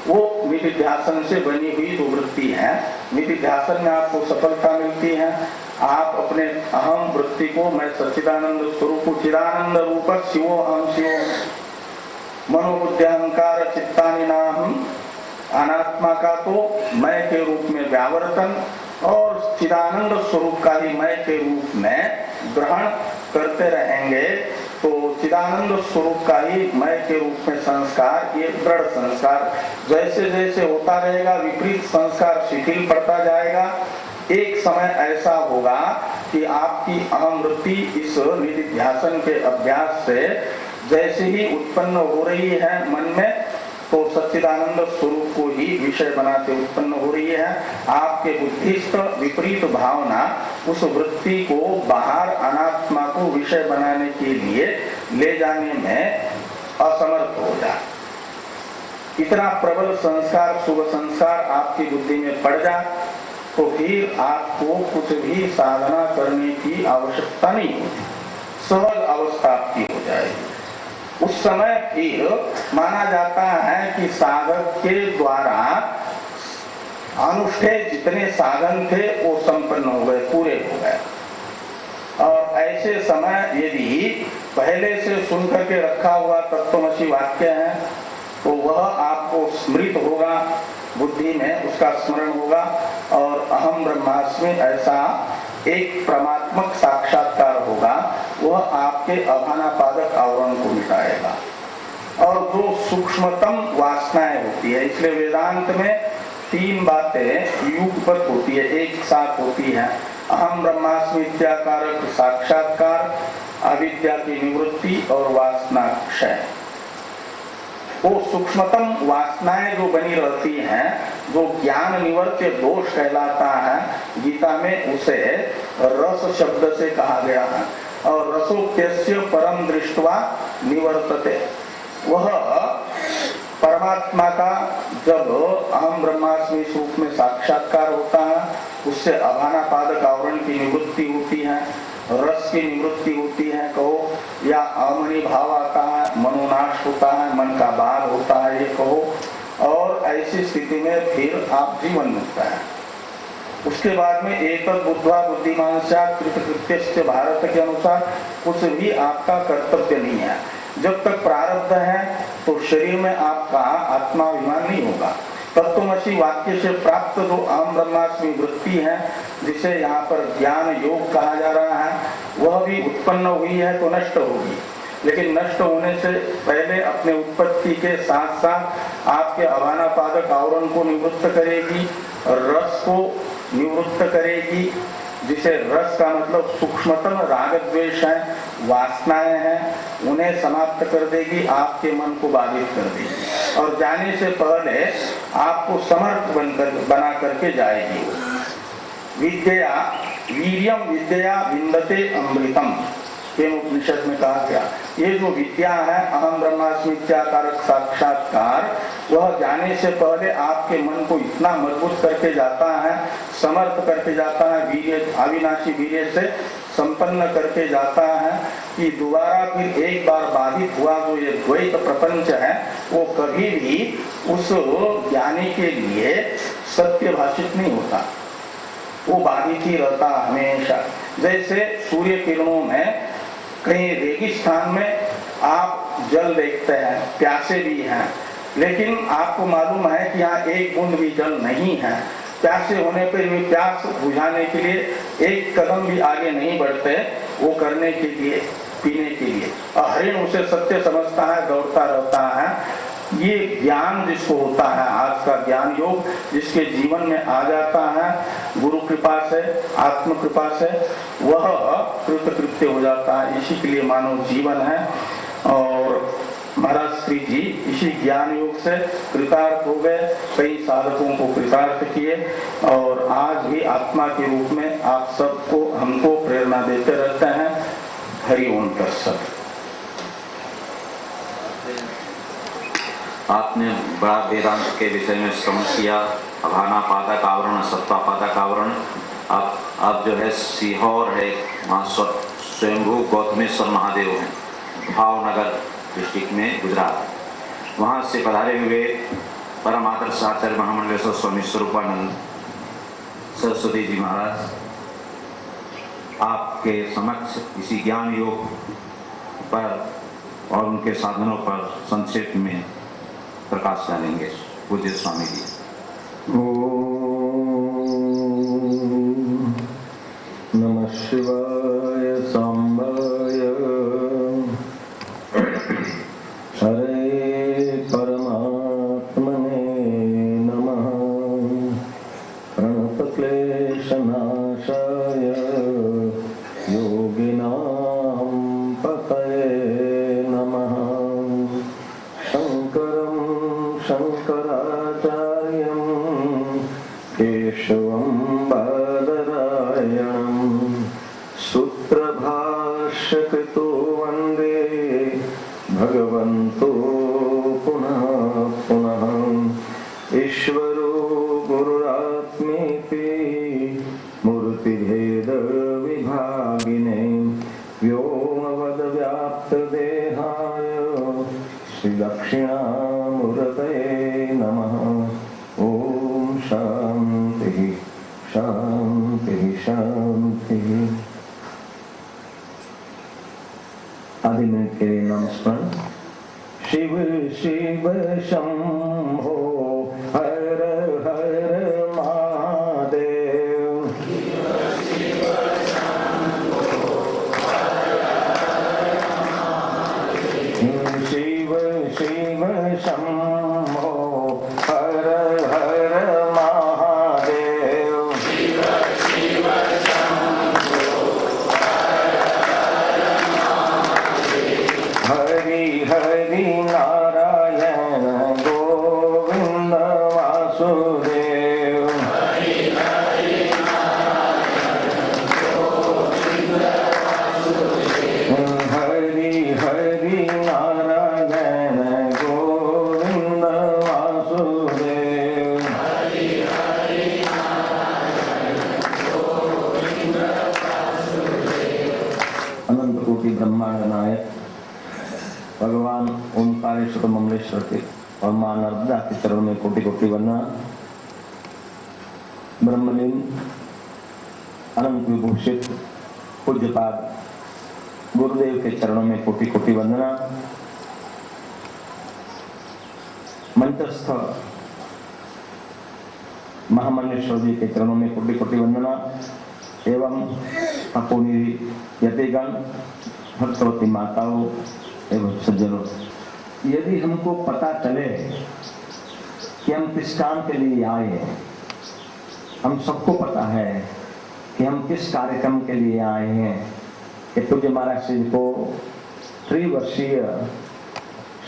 वो निधिध्यासन से बनी हुई जो वृत्ति है, निधिध्यासन में आपको सफलता मिलती है। आप अपने अहम वृत्ति को मैं सच्चिदानंद स्वरूप चिदानंद रूप शिवो अहम शिवो मनोबुद्धि अहंकार चित्तानि नाहं, अनात्मा का तो मैं के रूप में व्यावर्तन और चिदानंद स्वरूप का ही मैं के रूप में ग्रहण करते रहेंगे। तो चिदानंद स्वरूप का ही मैं के रूप में संस्कार, ये दृढ़ संस्कार जैसे जैसे होता रहेगा विपरीत संस्कार शिथिल पड़ता जाएगा। एक समय ऐसा होगा कि आपकी अहम वृत्ति इस निधिध्यासन के अभ्यास से जैसे ही उत्पन्न हो रही है मन में, तो सच्चिदानंद स्वरूप को ही विषय बनाते उत्पन्न हो रही है। आपके बुद्धिस्थ विपरीत भावना उस वृत्ति को बाहर अनात्मा को विषय बनाने के लिए ले जाने में असमर्थ हो जाए। इतना प्रबल संस्कार शुभ संस्कार आपकी बुद्धि में पड़ जाए तो फिर आपको कुछ भी साधना करने की आवश्यकता नहीं होती, सहज अवस्था आपकी हो जाएगी। उस समय फिर माना जाता है कि साधक के द्वारा अनुष्ठेय जितने साधन थे वो संपन्न हो गए, पूरे हो गए। और ऐसे समय यदि पहले से सुनकर के रखा हुआ तत्वमसि वाक्य है तो वह आपको स्मृत होगा, बुद्धि में उसका स्मरण होगा और अहम ब्रह्मास्मि ऐसा एक परमात्मक साक्षात्कार होगा, वह आपके अभानापादक आवरण को मिटाएगा। और जो सूक्ष्मतम वासनाएं होती है, इसलिए वेदांत में तीन बातें युगपत होती है, एक साथ होती है। अहम ब्रह्मास्मि इत्याकारक साक्षात्कार, अविद्या की निवृत्ति और वासना क्षय। वो सूक्ष्मतम वासनाएं जो बनी रहती हैं, जो ज्ञान निवर्त्य दोष कहलाता है, गीता में उसे रस शब्द से कहा गया है। और रसोक्त्यस्य परम दृष्ट्वा निवर्तते, वह परमात्मा का जब अहम ब्रह्मास्मि रूप में साक्षात्कार होता है उससे अभानापादक आवरण की निवृत्ति होती है, रस की निवृत्ति होती है कहो, या अमणि भाव आता है, मनोनाश होता है, मन का बार होता है ये कहो। और ऐसी स्थिति में फिर आप जीवन मुक्त है। उसके बाद में एक बुद्ध्वा बुद्धिमान कृतकृत्य भारत के अनुसार कुछ भी आपका कर्तव्य नहीं है। जब तक प्रारब्ध है तो शरीर में आपका आत्माभिमान नहीं होगा। तत्वमसि वाक्य से प्राप्त जो अहम ब्रह्मास्मि वृत्ति है, जिसे यहाँ पर ज्ञान योग कहा जा रहा है, वह भी उत्पन्न हुई है तो नष्ट होगी। लेकिन नष्ट होने से पहले अपने उत्पत्ति के साथ साथ आपके अभानापादक आवरण को निवृत्त करेगी, रस को निवृत्त करेगी, जिसे रस का मतलब सूक्ष्मतम राग द्वेष है, वासनाएं हैं, उन्हें समाप्त कर देगी, आपके मन को बाधित कर देगी और जाने से पहले आपको समर्थ बना करके जाएगी। विद्या वीर्यम विद्या विन्दते अमृतम, उपनिषद में कहा गया। ये जो विद्या है अहम ब्रह्मास्मित्याकारक साक्षात्कार, वह जाने से पहले आपके मन को इतना मजबूत करके जाता है, समर्थ करके जाता है, वीर्य अविनाशी वीर्य से संपन्न करके जाता है कि दोबारा फिर एक बार बाधित हुआ जो ये द्वैत प्रपंच है वो कभी भी उस ज्ञानी के लिए सत्य भाषित नहीं होता, वो बाधित ही रहता हमेशा। जैसे सूर्य किरणों में कहीं रेगिस्तान में आप जल देखते हैं, प्यासे भी हैं, लेकिन आपको मालूम है कि यहाँ एक बूंद भी जल नहीं है। प्यासे होने पर भी प्यास बुझाने के लिए एक कदम भी आगे नहीं बढ़ते, वो करने के लिए, पीने के लिए। और हरिण उसे सत्य समझता है, दौड़ता रहता है। ये ज्ञान जिसको होता है, आज का ज्ञान योग जिसके जीवन में आ जाता है गुरु कृपा से, आत्म कृपा से, वह कृतकृत्य हो जाता है। इसी के लिए मानव जीवन है। और महाराज श्री जी इसी ज्ञान योग से कृतार्थ हो गए, कई साधकों को कृतार्थ किए और आज भी आत्मा के रूप में आप सबको, हमको प्रेरणा देते रहते हैं। हरि ओम तत्सत। आपने बड़ा वेदांत के विषय में श्रवण किया, अभाना पादक आवरण, सत्ता पादक आवरण। अब जो है सीहोर है, वहाँ स्वयंभू गौतमेश्वर महादेव हैं, भावनगर डिस्ट्रिक्ट में, गुजरात। वहाँ से पधारे हुए परम आदर्श आचार्य महामंडलेश्वर स्वामी स्वरूपानंद सरस्वती जी महाराज आपके समक्ष इसी ज्ञान योग पर और उनके साधनों पर संक्षेप में प्रकाश डालेंगे। पूज्य स्वामी जी। ओम नमः शिवाय सांबाय हरे परमात्मने नमः। प्रणतक्लेशनाशाय योगिनां पतये नमः। शंकरं शंकराचार्यं केशवं बादरायणं सूत्रभाष्यकृतो वन्दे भगवन्तो पुनः पुनः। ईश्वरो गुरुरात्मेति मूर्तिभेदविभागिने व्योमवद्व्याप्तदेहाय श्रीदक्षिणामूर्तये नमः। ओम शांति शांति शांति। आदि मिनट के नाम स्मरण। शिव शिव शंभो हर हर महादेव। शिव शिव शंभो हर हर महादेव। हरि हरि नारायण गोविंद वासुदेव। हरि हरि नारायण गोविंद वासुदेव। अनंत कोटि ब्रह्मांड नायक भगवान ओंकारेश्वर ममलेश्वर के और मां नर्मदा के चरणों में कोटि कोटि वंदना। ब्रह्मलीन अनंत विभूषित पूज्यपाद गुरुदेव के चरणों में कोटि कोटि वंदना। मंचस्थ महामंडलेश्वर जी के चरणों में कोटि कोटि वंदना एवं अपूर्णी यतिगण, भक्तवती माताओं एवं सज्जनों। यदि हमको पता चले कि हम किस काम के लिए आए हैं, हम सबको पता है कि हम किस कार्यक्रम के लिए आए हैं। कि पूज्य महाराज जी को त्रिवर्षीय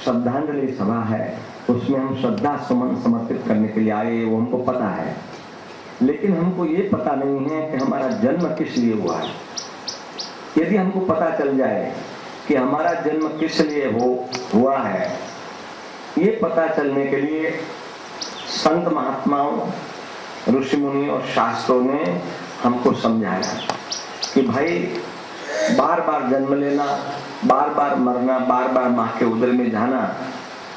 श्रद्धांजलि सभा है, उसमें हम श्रद्धा सुमन समर्पित करने के लिए आए, वो हमको पता है। लेकिन हमको ये पता नहीं है कि हमारा जन्म किस लिए हुआ है। यदि हमको पता चल जाए कि हमारा जन्म किस लिए हुआ है, ये पता चलने के लिए संत महात्माओं, ऋषि मुनि और शास्त्रों ने हमको समझाया कि भाई बार बार जन्म लेना, बार बार मरना, बार बार माँ के उदर में जाना,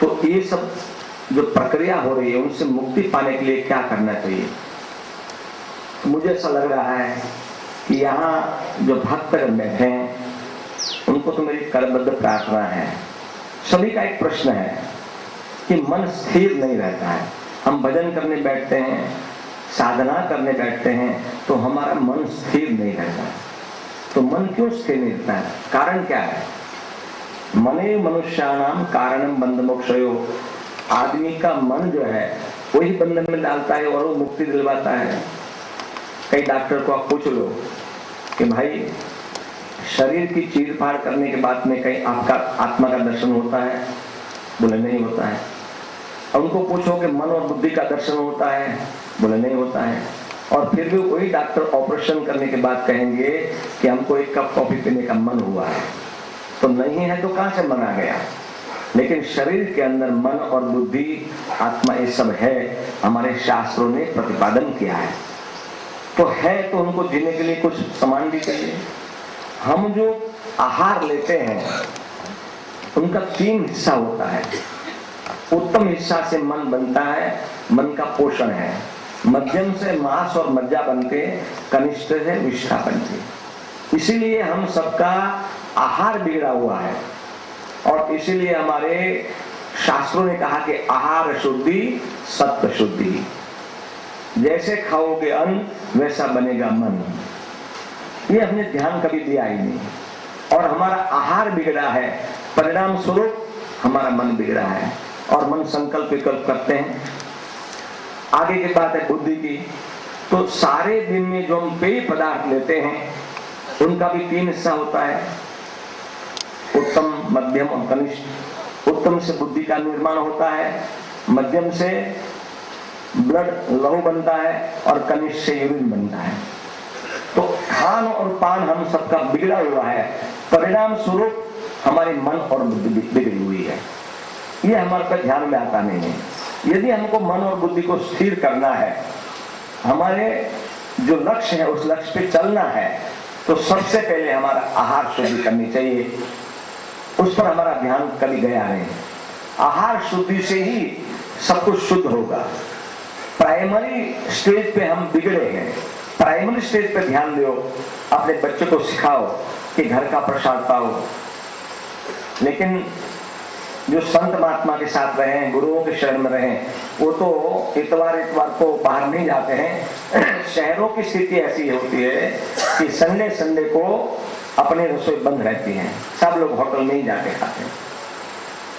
तो ये सब जो प्रक्रिया हो रही है उनसे मुक्ति पाने के लिए क्या करना चाहिए। मुझे ऐसा लग रहा है कि यहाँ जो भक्तगण बैठे हैं उनको तो मेरी करबद्ध प्रार्थना है। सभी का एक प्रश्न है कि मन स्थिर नहीं रहता है। हम भजन करने बैठते हैं, साधना करने बैठते हैं, तो हमारा मन स्थिर नहीं रहता है। तो मन क्यों स्थिर नहीं रहता है? कारण क्या है? मने मनुष्याणाम कारणम बंध मोक्षयो। आदमी का मन जो है वही बंधन में डालता है और वो मुक्ति दिलवाता है। कई डॉक्टर को आप पूछ लो कि भाई शरीर की चीर-फाड़ करने के बाद में कहीं आपका आत्मा का दर्शन होता है? बोले नहीं होता है। उनको पूछो कि मन और बुद्धि का दर्शन होता है? बोले नहीं होता है। और फिर भी वही डॉक्टर ऑपरेशन करने के बाद कहेंगे कि हमको एक कप कॉफी पीने का मन हुआ है। तो नहीं है तो कहां से मन आ गया? लेकिन शरीर के अंदर मन और बुद्धि, आत्मा, ये सब है, हमारे शास्त्रों ने प्रतिपादन किया है। तो है तो उनको जीने के लिए कुछ सामान भी चाहिए। हम जो आहार लेते हैं उनका 3 हिस्सा होता है। उत्तम हिस्सा से मन बनता है, मन का पोषण है। मध्यम से मांस और मज्जा बनते, कनिष्ठ से विष्ठा बनती। इसीलिए हम सबका आहार बिगड़ा हुआ है और इसीलिए हमारे शास्त्रों ने कहा कि आहार शुद्धि सत्व शुद्धि। जैसे खाओगे अन्न वैसा बनेगा मन। ये हमने ध्यान कभी दिया ही नहीं और हमारा आहार बिगड़ा है, परिणाम स्वरूप हमारा मन बिगड़ा है और मन संकल्प विकल्प करते हैं। आगे की बात है बुद्धि की। तो सारे दिन में जो हम पेय पदार्थ लेते हैं उनका भी 3 हिस्सा होता है, उत्तम, मध्यम और कनिष्ठ। उत्तम से बुद्धि का निर्माण होता है, मध्यम से ब्लड लहू बनता है और कनिष्ठ से यूरिन बनता है। तो खान और पान हम सबका बिगड़ा हुआ है, परिणाम स्वरूप हमारे मन और बुद्धि बिगड़ी हुई है। ये हमारे पर ध्यान में आता नहीं है। यदि हमको मन और बुद्धि को स्थिर करना है, हमारे जो लक्ष्य है उस लक्ष्य पे चलना है, तो सबसे पहले हमारा आहार शुद्धि करनी चाहिए। उस पर हमारा ध्यान कभी गया नहीं। आहार शुद्धि से ही सब कुछ शुद्ध होगा। प्राइमरी स्टेज पे हम बिगड़े हैं। प्राइमरी स्टेज पे ध्यान दो, अपने बच्चे को सिखाओ कि घर का प्रसाद पाओ। लेकिन जो संत महात्मा के साथ रहे हैं, गुरुओं के शरण में रहे, वो तो इतवार को बाहर नहीं जाते हैं। शहरों की स्थिति ऐसी होती है कि संडे को अपनी रसोई बंद रहती है, सब लोग होटल में ही जाके खाते हैं।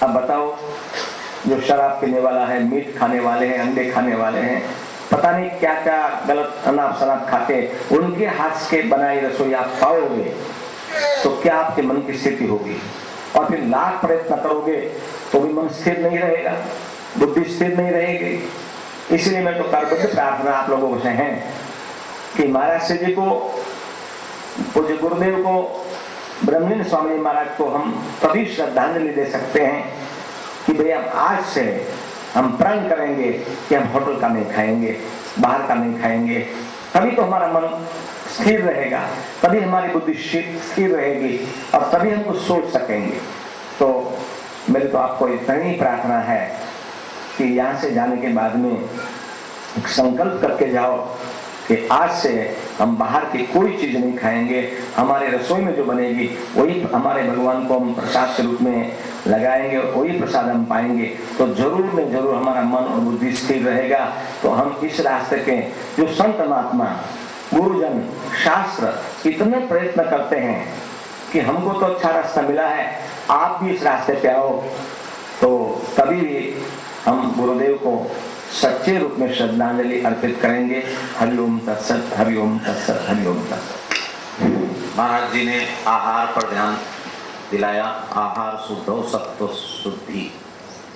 अब बताओ, जो शराब पीने वाला है, मीट खाने वाले हैं, अंडे खाने वाले हैं, पता नहीं क्या क्या गलत अनाप शनाप खाते, उनके हाथ के बनाई रसोई आप पाओगे तो क्या आपके मन की स्थिति होगी? और फिर लाख प्रयत्न करोगे तो भी मन स्थिर नहीं रहेगा, बुद्धि स्थिर नहीं रहेगी। इसलिए मैं तो करबद्ध प्रार्थना आप लोगों से है कि महाराज जी को, पूज्य गुरुदेव को, ब्रह्मलीन स्वामी महाराज को हम तभी श्रद्धांजलि दे सकते हैं कि भैया आज से हम प्रण करेंगे कि हम होटल का नहीं खाएंगे, बाहर का नहीं खाएंगे। तभी तो हमारा मन स्थिर रहेगा, तभी हमारी बुद्धि स्थिर रहेगी और तभी हम कुछ सोच सकेंगे। तो मेरी तो आपको इतना ही प्रार्थना है कि यहाँ से जाने के बाद में एक संकल्प करके जाओ कि आज से हम बाहर की कोई चीज नहीं खाएंगे। हमारे रसोई में जो बनेगी वही हमारे भगवान को हम प्रसाद के रूप में लगाएंगे और वही प्रसाद हम पाएंगे। तो जरूर में जरूर हमारा मन और बुद्धि स्थिर रहेगा। तो हम इस रास्ते के जो संत महात्मा, गुरुजन, शास्त्र इतने प्रयत्न करते हैं कि हमको तो अच्छा रास्ता मिला है, आप भी इस रास्ते पे आओ, तो तभी हम गुरुदेव को सच्चे रूप में श्रद्धांजलि अर्पित करेंगे। हरिओम तत्सत, हरिओम तत्सत, हरिओम तत्सत। महाराज जी ने आहार पर ध्यान दिलाया। आहार शुद्धो सत्व शुद्धि।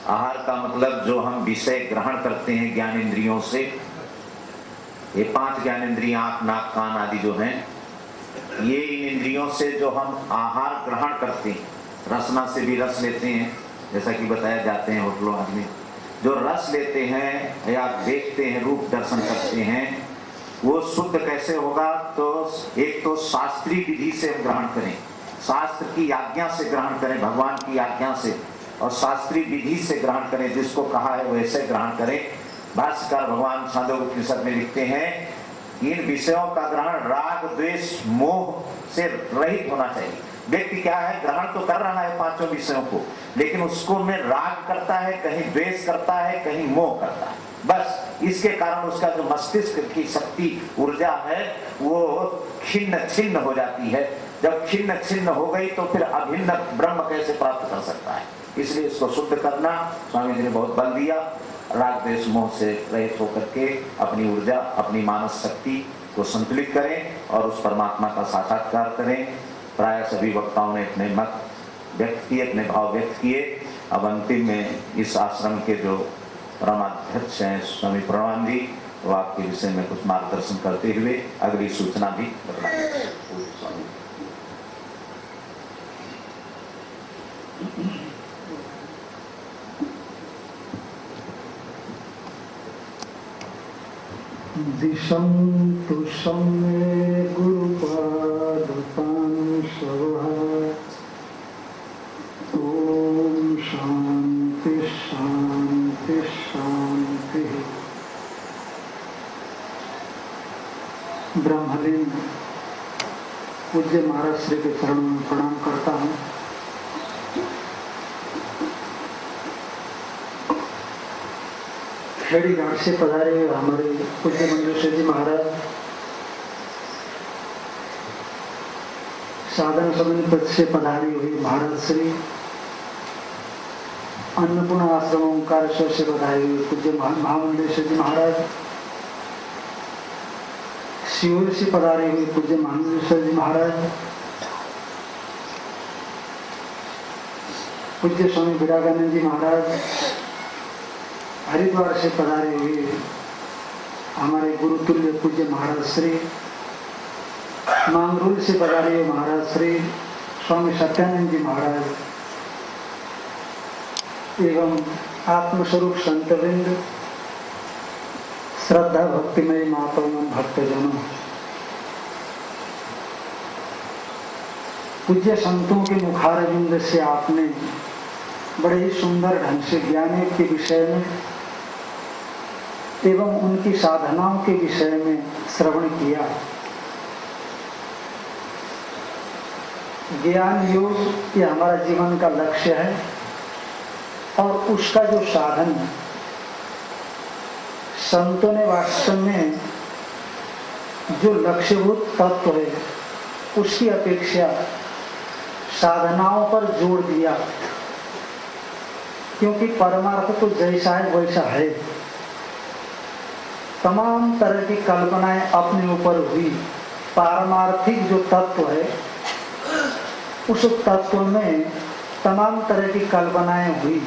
आहार का मतलब जो हम विषय ग्रहण करते हैं ज्ञान इंद्रियों से, ये 5 ज्ञान इंद्रियां, आंख, नाक, कान आदि जो हैं, ये इन इंद्रियों से जो हम आहार ग्रहण करते हैं, रसना से भी रस लेते हैं, जैसा कि बताया जाते हैं होटलों आदि में, जो रस लेते हैं या देखते हैं, रूप दर्शन करते हैं, वो शुद्ध कैसे होगा? तो एक तो शास्त्रीय विधि से हम ग्रहण करें, शास्त्र की आज्ञा से ग्रहण करें, भगवान की आज्ञा से और शास्त्रीय विधि से ग्रहण करें, जिसको कहा है वैसे ग्रहण करें। भाष्यकार भगवान छांदोग्य उपनिषद में लिखते हैं, इन विषयों का ग्रहण राग, द्वेष, मोह से रहित होना चाहिए। व्यक्ति क्या है, ग्रहण तो कर रहा है 5 विषयों को, लेकिन उसको में राग करता है, कहीं द्वेष करता है, कहीं मोह करता है। बस इसके कारण उसका जो मस्तिष्क की शक्ति, ऊर्जा है, वो खिन्न छिन्न हो जाती है जब खिन्न छिन्न हो गई तो फिर अभिन्न ब्रह्म कैसे प्राप्त कर सकता है। इसलिए इसको शुद्ध करना स्वामी जी ने बहुत बल दिया। राग द्वेष मोह से रहित होकर के अपनी ऊर्जा, अपनी मानस शक्ति को संतुलित करें और उस परमात्मा का साक्षात्कार करें। प्राय सभी वक्ताओं ने अपने मत व्यक्त किए, अपने भाव व्यक्त किए। अब अंतिम में इस आश्रम के जो परमाध्यक्ष हैं स्वामी प्रणवान जी, वो आपके विषय में कुछ मार्गदर्शन करते हुए अगली सूचना भी बतलाएंगे। स्वामी दिशं तुषं मे गुरुपादपांशवः। ॐ शान्ति शान्ति शान्तिः। ब्रह्मलीन पूज्य महाराज श्री के चरणों में प्रणाम करता हूँ। खेड़ी घाट से पधारे हुए हमारे पूज्य मंगलेश्वर जी महाराज, साधन समिति पद से पधारी हुई महाराज श्री अन्नपूर्णा आश्रम ओंकारेश्वर से पधारे हुए पूज्य महामंडलेश्वर जी महाराज, शिवूर से पधारे हुए पूज्य महामंडलेश्वर जी महाराज, पूज्य स्वामी विरागानंद जी महाराज, हरिद्वार से पधारे हुए हमारे गुरुतुल्य पूज्य महाराज श्री, मांगरूल से पधारे हुए महाराज श्री स्वामी सत्यानंद जी महाराज एवं आत्मस्वरूप संतवृंद, श्रद्धा भक्तिमय माताओं एवं भक्तजनों, पूज्य संतों के मुखारविंद से आपने बड़े ही सुंदर ढंग से ज्ञान के विषय में एवं उनकी साधनाओं के विषय में श्रवण किया। ज्ञान योग ये हमारा जीवन का लक्ष्य है और उसका जो साधन संतों ने वास्तव में जो लक्ष्यभूत तत्व है उसकी अपेक्षा साधनाओं पर जोर दिया, क्योंकि परमार्थ तो जैसा है वैसा है। तमाम तरह की कल्पनाएं अपने ऊपर हुई, पारमार्थिक जो तत्व है उस तत्व में तमाम तरह की कल्पनाएं हुई,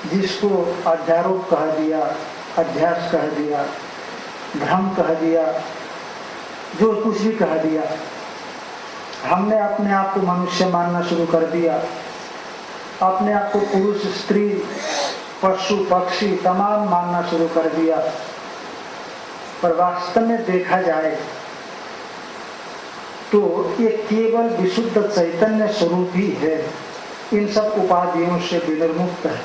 जिसको अध्यारोप कह दिया, अध्यास कह दिया, भ्रम कह दिया, जो कुछ भी कह दिया। हमने अपने आप को मनुष्य मानना शुरू कर दिया, अपने आप को पुरुष स्त्री पशु पक्षी तमाम मानना शुरू कर दिया। पर वास्तव में देखा जाए तो ये केवल विशुद्ध चैतन्य स्वरूप ही है, इन सब उपाधियों से विनिर्मुक्त है।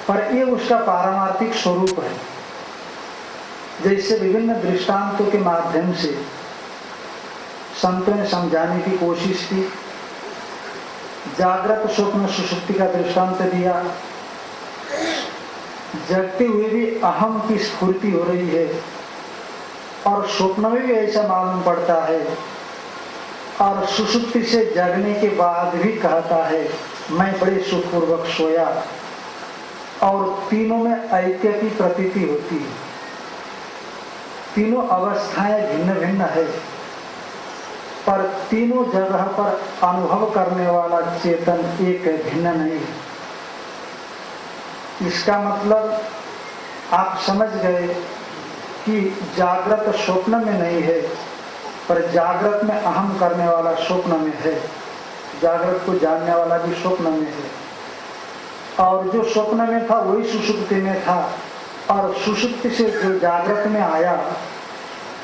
पर ये उसका पारमार्थिक स्वरूप है। जैसे विभिन्न दृष्टांतों के माध्यम से संतों ने समझाने की कोशिश की, जागृत स्वप्न सुषुप्ति का दृष्टांत दिया, जगते हुए भी अहम की स्फूर्ति हो रही है और स्वप्न में भी ऐसा मालूम पड़ता है, और सुषुप्ति से जगने के बाद भी कहता है मैं बड़े सुखपूर्वक सोया, और तीनों में ऐक्य की प्रतीति होती है। तीनों अवस्थाएं भिन्न भिन्न है, पर तीनों जगह पर अनुभव करने वाला चेतन एक है, भिन्न नहीं है। इसका मतलब आप समझ गए कि जागृत स्वप्न में नहीं है, पर जागृत में अहम करने वाला स्वप्न में है, जागृत को जानने वाला भी स्वप्न में है, और जो स्वप्न में था वही सुषुप्ति में था, और सुषुप्ति से जो जागृत में आया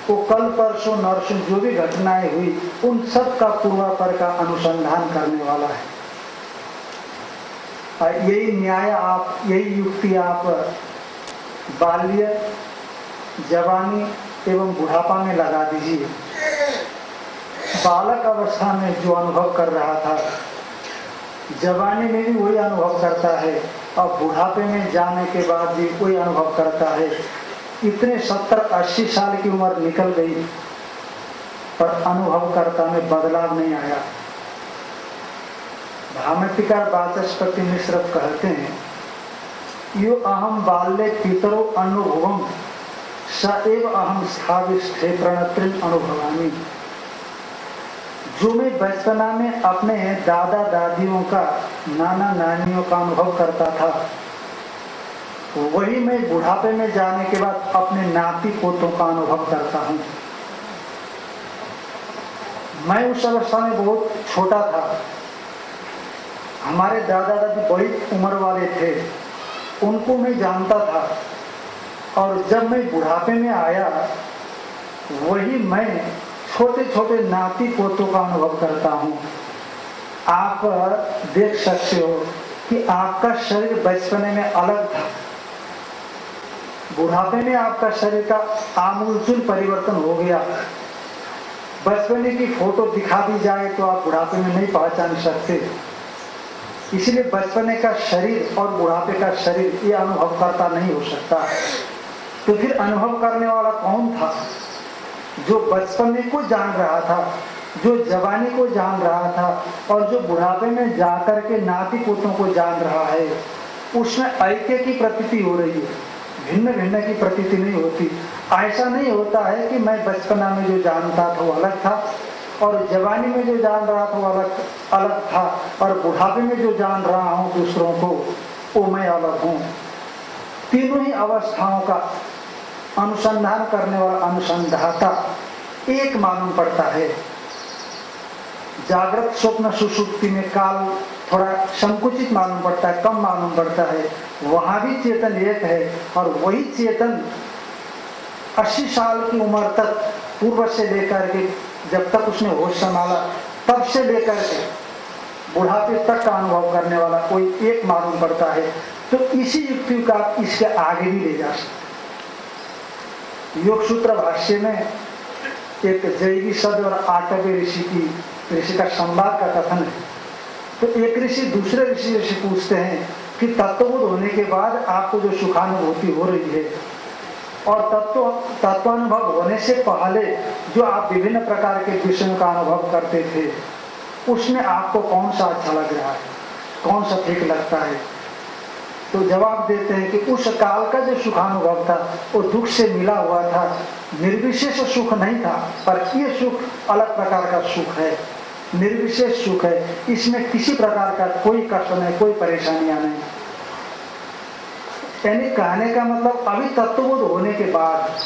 वो कल परसों नरसों जो भी घटनाएं हुई उन सब का पूर्वापर का अनुसंधान करने वाला है। और यही न्याय आप, यही युक्ति आप बाल्य, जवानी एवं बुढ़ापा में लगा दीजिए। बालक अवस्था में जो अनुभव कर रहा था, जवानी में भी वही अनुभव करता है, और बुढ़ापे में जाने के बाद भी वही अनुभव करता है। इतने 70-80 साल की उम्र निकल गई, पर अनुभवकर्ता में बदलाव नहीं आया। भामतिकार वाचस्पति मिश्र कहते हैं, यो अहम बाल्ये पितरो अनुभवम स एव अहम स्थाविष्ठे प्रणत्रिम अनुभवामि। जो मैं बचपना में अपने दादा दादियों का, नाना नानियों का अनुभव करता था, वही मैं बुढ़ापे में जाने के बाद अपने नाती पोतों का अनुभव करता हूँ। मैं उस अवस्था में बहुत छोटा था, हमारे दादा दादी बड़ी उम्र वाले थे, उनको मैं जानता था, और जब मैं बुढ़ापे में आया वही मैं छोटे छोटे नाती पोतों का अनुभव करता हूँ। आप देख सकते हो कि आपका शरीर बचपने में अलग था, बुढ़ापे में आपका शरीर का आमूलचूल परिवर्तन हो गया। बचपने की फोटो दिखा दी जाए तो आप बुढ़ापे में नहीं पहचान सकते, इसलिए बचपने का शरीर और बुढ़ापे का शरीर ये अनुभव करता नहीं हो सकता। तो फिर अनुभव करने वाला कौन था? जो बचपने को जान रहा था, जो जवानी को जान रहा था, और जो बुढ़ापे में जाकर के नाती पोतों को जान रहा है, उसमें ऐक्य की प्रतीति हो रही है, भिन्न भिन्न की प्रतीति नहीं होती। ऐसा नहीं होता है कि मैं बचपना में जो जानता था वो अलग था, और जवानी में जो जान रहा था वो अलग था, और बुढ़ापे में जो जान रहा हूँ दूसरों को वो मैं अलग हूँ। तीनों ही अवस्थाओं का अनुसंधान करने वाला अनुसंधाता एक मालूम पड़ता है। जागृत स्वप्न सुषुप्ति में काल थोड़ा संकुचित मालूम पड़ता है, कम मालूम पड़ता है, वहां भी चेतन एक है, और वही चेतन 80 साल की उम्र तक, पूर्व से लेकर के जब तक उसने होश संभाला तब से लेकर के बुढ़ापे तक का अनुभव करने वाला कोई एक मालूम पड़ता है। तो इसी युक्ति का आप इसके आगे भी ले जा सकते। योग सूत्र भाष्य में एक जैगी सद और आटव्य ऋषि का संवाद का कथन है। तो एक ऋषि दूसरे ऋषि से पूछते हैं कि तत्वबोध होने के बाद आपको जो सुखानुभूति हो रही है, और तत्वानुभव होने से पहले जो आप विभिन्न प्रकार के विषयों का अनुभव करते थे, उसमें आपको कौन सा अच्छा लग रहा है, कौन सा ठीक लगता है? तो जवाब देते हैं कि उस काल का जो सुखानुभव था वो दुख से मिला हुआ था, निर्विशेष सुख नहीं था, पर ये सुख अलग प्रकार का सुख है, निर्विशेष सुख है, इसमें किसी प्रकार का कोई कष्ट नहीं, कोई परेशानियां नहीं। यानी कहने का मतलब अभी तत्वबोध होने के बाद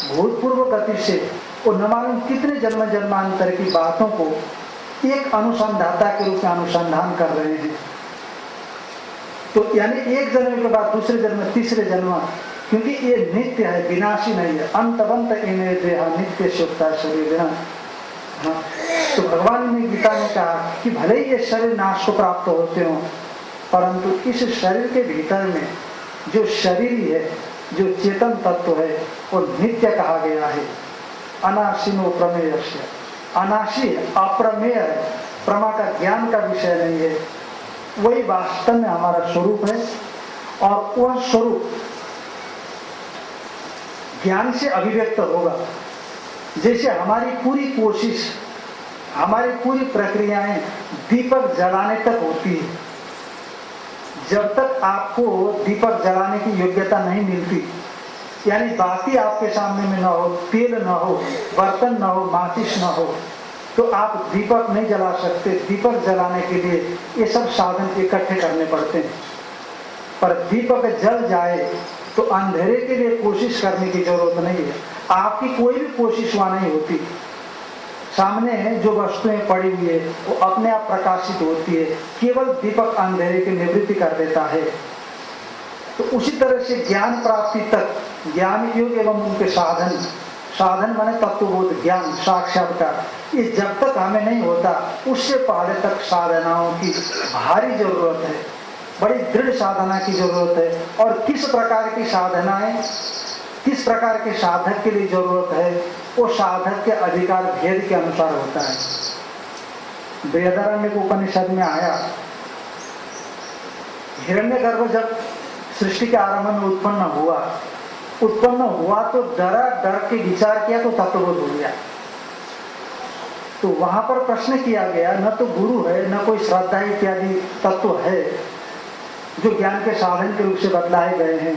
भूतपूर्व गति से वो न मालूम कितने जन्म जन्मांतर की बातों को एक अनुसंधाता के रूप में अनुसंधान कर रहे हैं। तो यानी एक जन्म के बाद दूसरे जन्म, तीसरे जन्म, क्योंकि ये नित्य है, विनाशी नहीं है। अंतवंत इमे देहा नित्य सुखता शरीर। हाँ, तो भगवान ने गीता में कहा कि भले ही ये शरीर नाश को प्राप्त होते हो, परंतु इस शरीर के भीतर में जो शरीर है, जो चेतन तत्व है, वो नित्य कहा गया है। अनाशिनो प्रमेय, अनाशी अप्रमेय है, प्रमा का ज्ञान का विषय नहीं है, वही वास्तव में हमारा स्वरूप है। और वह स्वरूप ज्ञान से अभिव्यक्त होगा। जैसे हमारी पूरी कोशिश, हमारी पूरी प्रक्रियाएं दीपक जलाने तक होती है। जब तक आपको दीपक जलाने की योग्यता नहीं मिलती, यानी बाती आपके सामने में न हो, तेल न हो, बर्तन न हो, माचिस न हो, तो आप दीपक नहीं जला सकते। दीपक जलाने के लिए ये सब साधन इकट्ठे करने पड़ते हैं। पर दीपक जल जाए तो अंधेरे के लिए कोशिश करने की जरूरत नहीं है। आपकी कोई भी कोशिश वहां नहीं होती। सामने जो वस्तुएं पड़ी हुई है वो अपने आप प्रकाशित होती है, केवल दीपक अंधेरे की निवृत्ति कर देता है। तो उसी तरह से ज्ञान प्राप्ति तक ज्ञान योग एवं उनके साधन, साधन माने तत्वबोध ज्ञान साक्षात्कार, ये जब तक हमें नहीं होता उससे पहले तक साधनाओं की भारी जरूरत है, बड़ी दृढ़ साधना की जरूरत है। और किस प्रकार की साधनाएं किस प्रकार के साधक के लिए जरूरत है, वो साधक के अधिकार भेद के अनुसार होता है। बृहदारण्यक उपनिषद में आया, हिरण्यगर्भ जब सृष्टि के आरंभ में उत्पन्न हुआ तो डर के विचार किया तो तत्वबोध हो गया। तो वहां पर प्रश्न किया गया, न तो गुरु है न कोई श्रद्धा इत्यादि तत्व है जो ज्ञान के साधन के रूप से बतलाए गए हैं,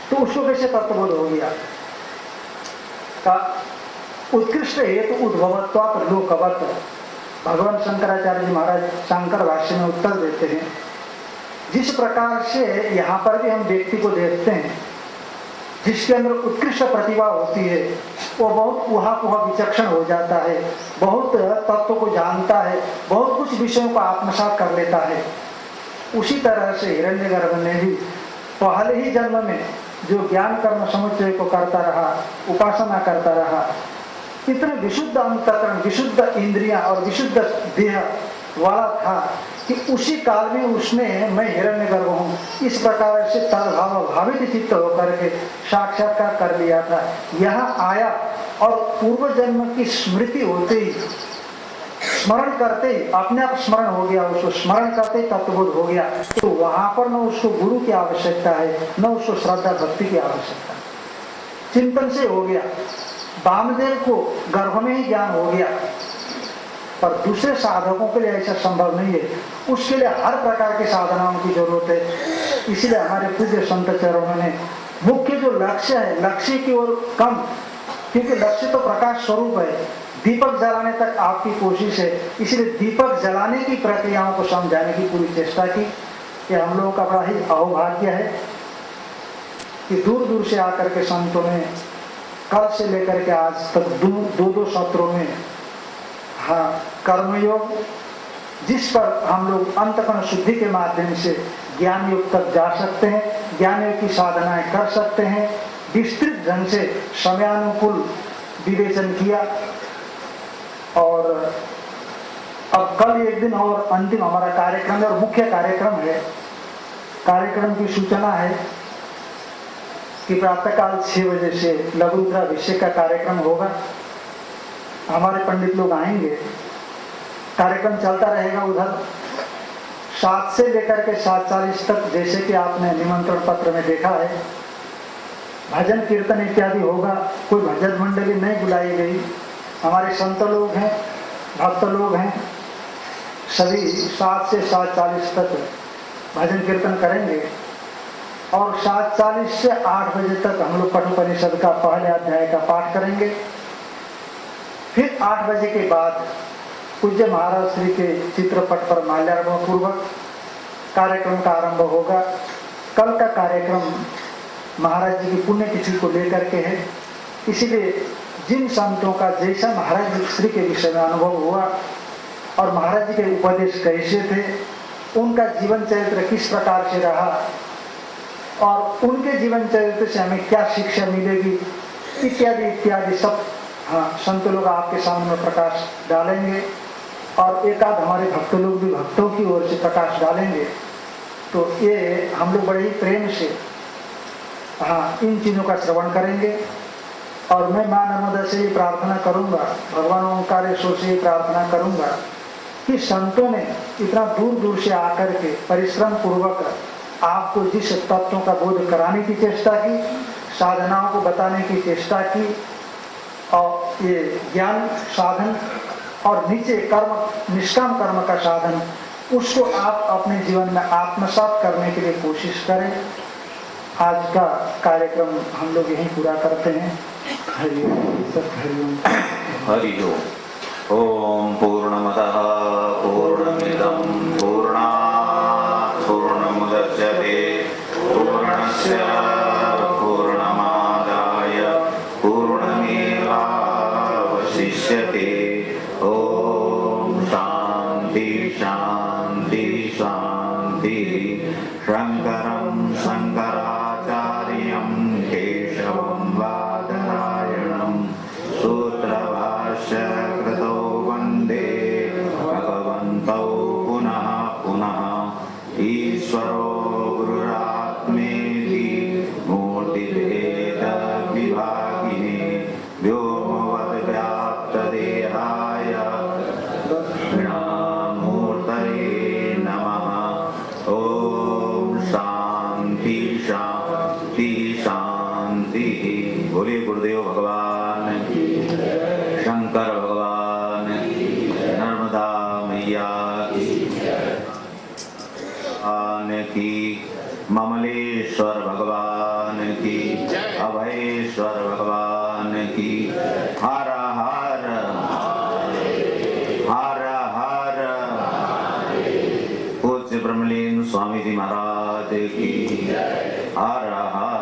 तो उसको कैसे तत्वबोध हो गया? का उत्कृष्ट हेतु उद्भवत्वात् लोकवत्। भगवान शंकराचार्य जी महाराज शंकर भाष्य में उत्तर देते हैं, जिस प्रकार से यहाँ पर भी हम व्यक्ति को देखते हैं जिसके अंदर उत्कृष्ट प्रतिभा होती है, वो बहुत उहा विचक्षण हो जाता है, बहुत तत्व को जानता है, बहुत कुछ विषयों को आत्मसात कर लेता है। उसी तरह से हिरण्यगर्भ ने भी पहले ही जन्म में जो ज्ञान कर्म समुच्चय को करता रहा, उपासना करता रहा, इतने विशुद्ध अंतःकरण, विशुद्ध इंद्रियां और विशुद्ध देह वाला था कि उसी काल में उसने मैं हिरण्यगर्भ हूँ इस प्रकार से तद्भाव भावित चित्त होकर के साक्षात्कार कर लिया था। यहाँ आया और पूर्व जन्म की स्मृति होते ही, स्मरण करते ही अपने आप स्मरण हो गया, उसको स्मरण करते ही तत्वबोध हो गया। तो वहां पर न उसको गुरु की आवश्यकता है न उसको श्रद्धा भक्ति की आवश्यकता है, चिंतन से हो गया। वामदेव को गर्भ में ही ज्ञान हो गया, पर दूसरे साधकों के लिए ऐसा संभव नहीं है, उसके लिए हर प्रकार के साधनाओं की जरूरत है। इसलिए हमारे पूज्य संत चरणों ने मुख्य जो लक्ष्य है, लक्ष्य की ओर कम, क्योंकि लक्ष्य तो प्रकाश स्वरूप है, दीपक जलाने तक आपकी कोशिश है, इसलिए दीपक जलाने की प्रक्रियाओं को समझाने की पूरी चेष्टा की। कि हम लोगों का बड़ा ही अहोभाग्य है कि दूर दूर से आकर के संतों ने कल से लेकर के आज तक दो सत्रों में कर्मयोग, जिस पर हम लोग अंतःकरण शुद्धि के माध्यम से ज्ञान योग तक जा सकते हैं, ज्ञान योग की साधनाएं कर सकते हैं, विस्तृत ढंग से समयानुकूल विवेचन किया। और अब कल एक दिन और अंतिम हमारा कार्यक्रम है और मुख्य कार्यक्रम है। कार्यक्रम की सूचना है कि प्रातःकाल 6 बजे से लघु रुद्राभिषेक का कार्यक्रम होगा। हमारे पंडित लोग आएंगे, कार्यक्रम चलता रहेगा उधर 7 से लेकर के 7:40 तक, जैसे कि आपने निमंत्रण पत्र में देखा है। भजन कीर्तन इत्यादि होगा, कोई भजन मंडली नहीं बुलाई गई, हमारे संत लोग हैं, भक्त लोग हैं, सभी 7 से 7:40 तक भजन कीर्तन करेंगे। और 7:40 से 8 बजे तक हम लोग कठोपनिषद का पहले अध्याय का पाठ करेंगे। फिर 8 बजे के बाद पूज्य महाराज श्री के चित्रपट पर माल्यार्पण पूर्वक कार्यक्रम का आरंभ होगा। कल का कार्यक्रम महाराज जी की पुण्यतिथि को लेकर के है, इसीलिए जिन संतों का जैसा महाराज जी श्री के विषय में अनुभव हुआ और महाराज जी के उपदेश कैसे थे, उनका जीवन चरित्र किस प्रकार से रहा और उनके जीवन चरित्र से हमें क्या शिक्षा मिलेगी, इत्यादि इत्यादि सब संत लोग आपके सामने प्रकाश डालेंगे। और एक आध हमारे भक्त लोग भी भक्तों की ओर से प्रकाश डालेंगे। तो ये हम लोग बड़े ही प्रेम से इन चीज़ों का श्रवण करेंगे। और मैं मां नर्मदा से ये प्रार्थना करूंगा, भगवान ओंकारेश्वर से ये प्रार्थना करूंगा कि संतों ने इतना दूर दूर से आकर के परिश्रम पूर्वक आपको जिस तत्वों का बोध कराने की चेष्टा की, साधनाओं को बताने की चेष्टा की, और ये ज्ञान साधन और नीचे कर्म, निष्काम कर्म का साधन, उसको आप अपने जीवन में आत्मसात करने के लिए कोशिश करें। आज का कार्यक्रम हम लोग यहीं पूरा करते हैं। हरिओम। हरिओम। ओम पूर्णमदः पूर्णमिदं पूर्णात् पूर्णमुदच्यते पूर्णस्य पूर्णमादाय पूर्णमेवावशिष्यते। ओम शांति शांति शांति। शंकरं शंकराचार्यं केशवं बादरायणं सूत्रभाष्य कृतो वन्दे भगवन्तौ पुनः पुनः। ईश्वरो गुरुरात्मेति मूर्तिभेद विभागिने व्योमवद् व्याप्तदेहाय मूर्तये नमः। ओम शांति शांति शांति। बोलिए गुरुदेव भगवान, शंकर भगवान मैया की, ममलेश्वर भगवान की, अभयेश्वर भगवान की। हर हर हर हर। पूज्य ब्रह्मलीन स्वामी जी महाराज की। हर हर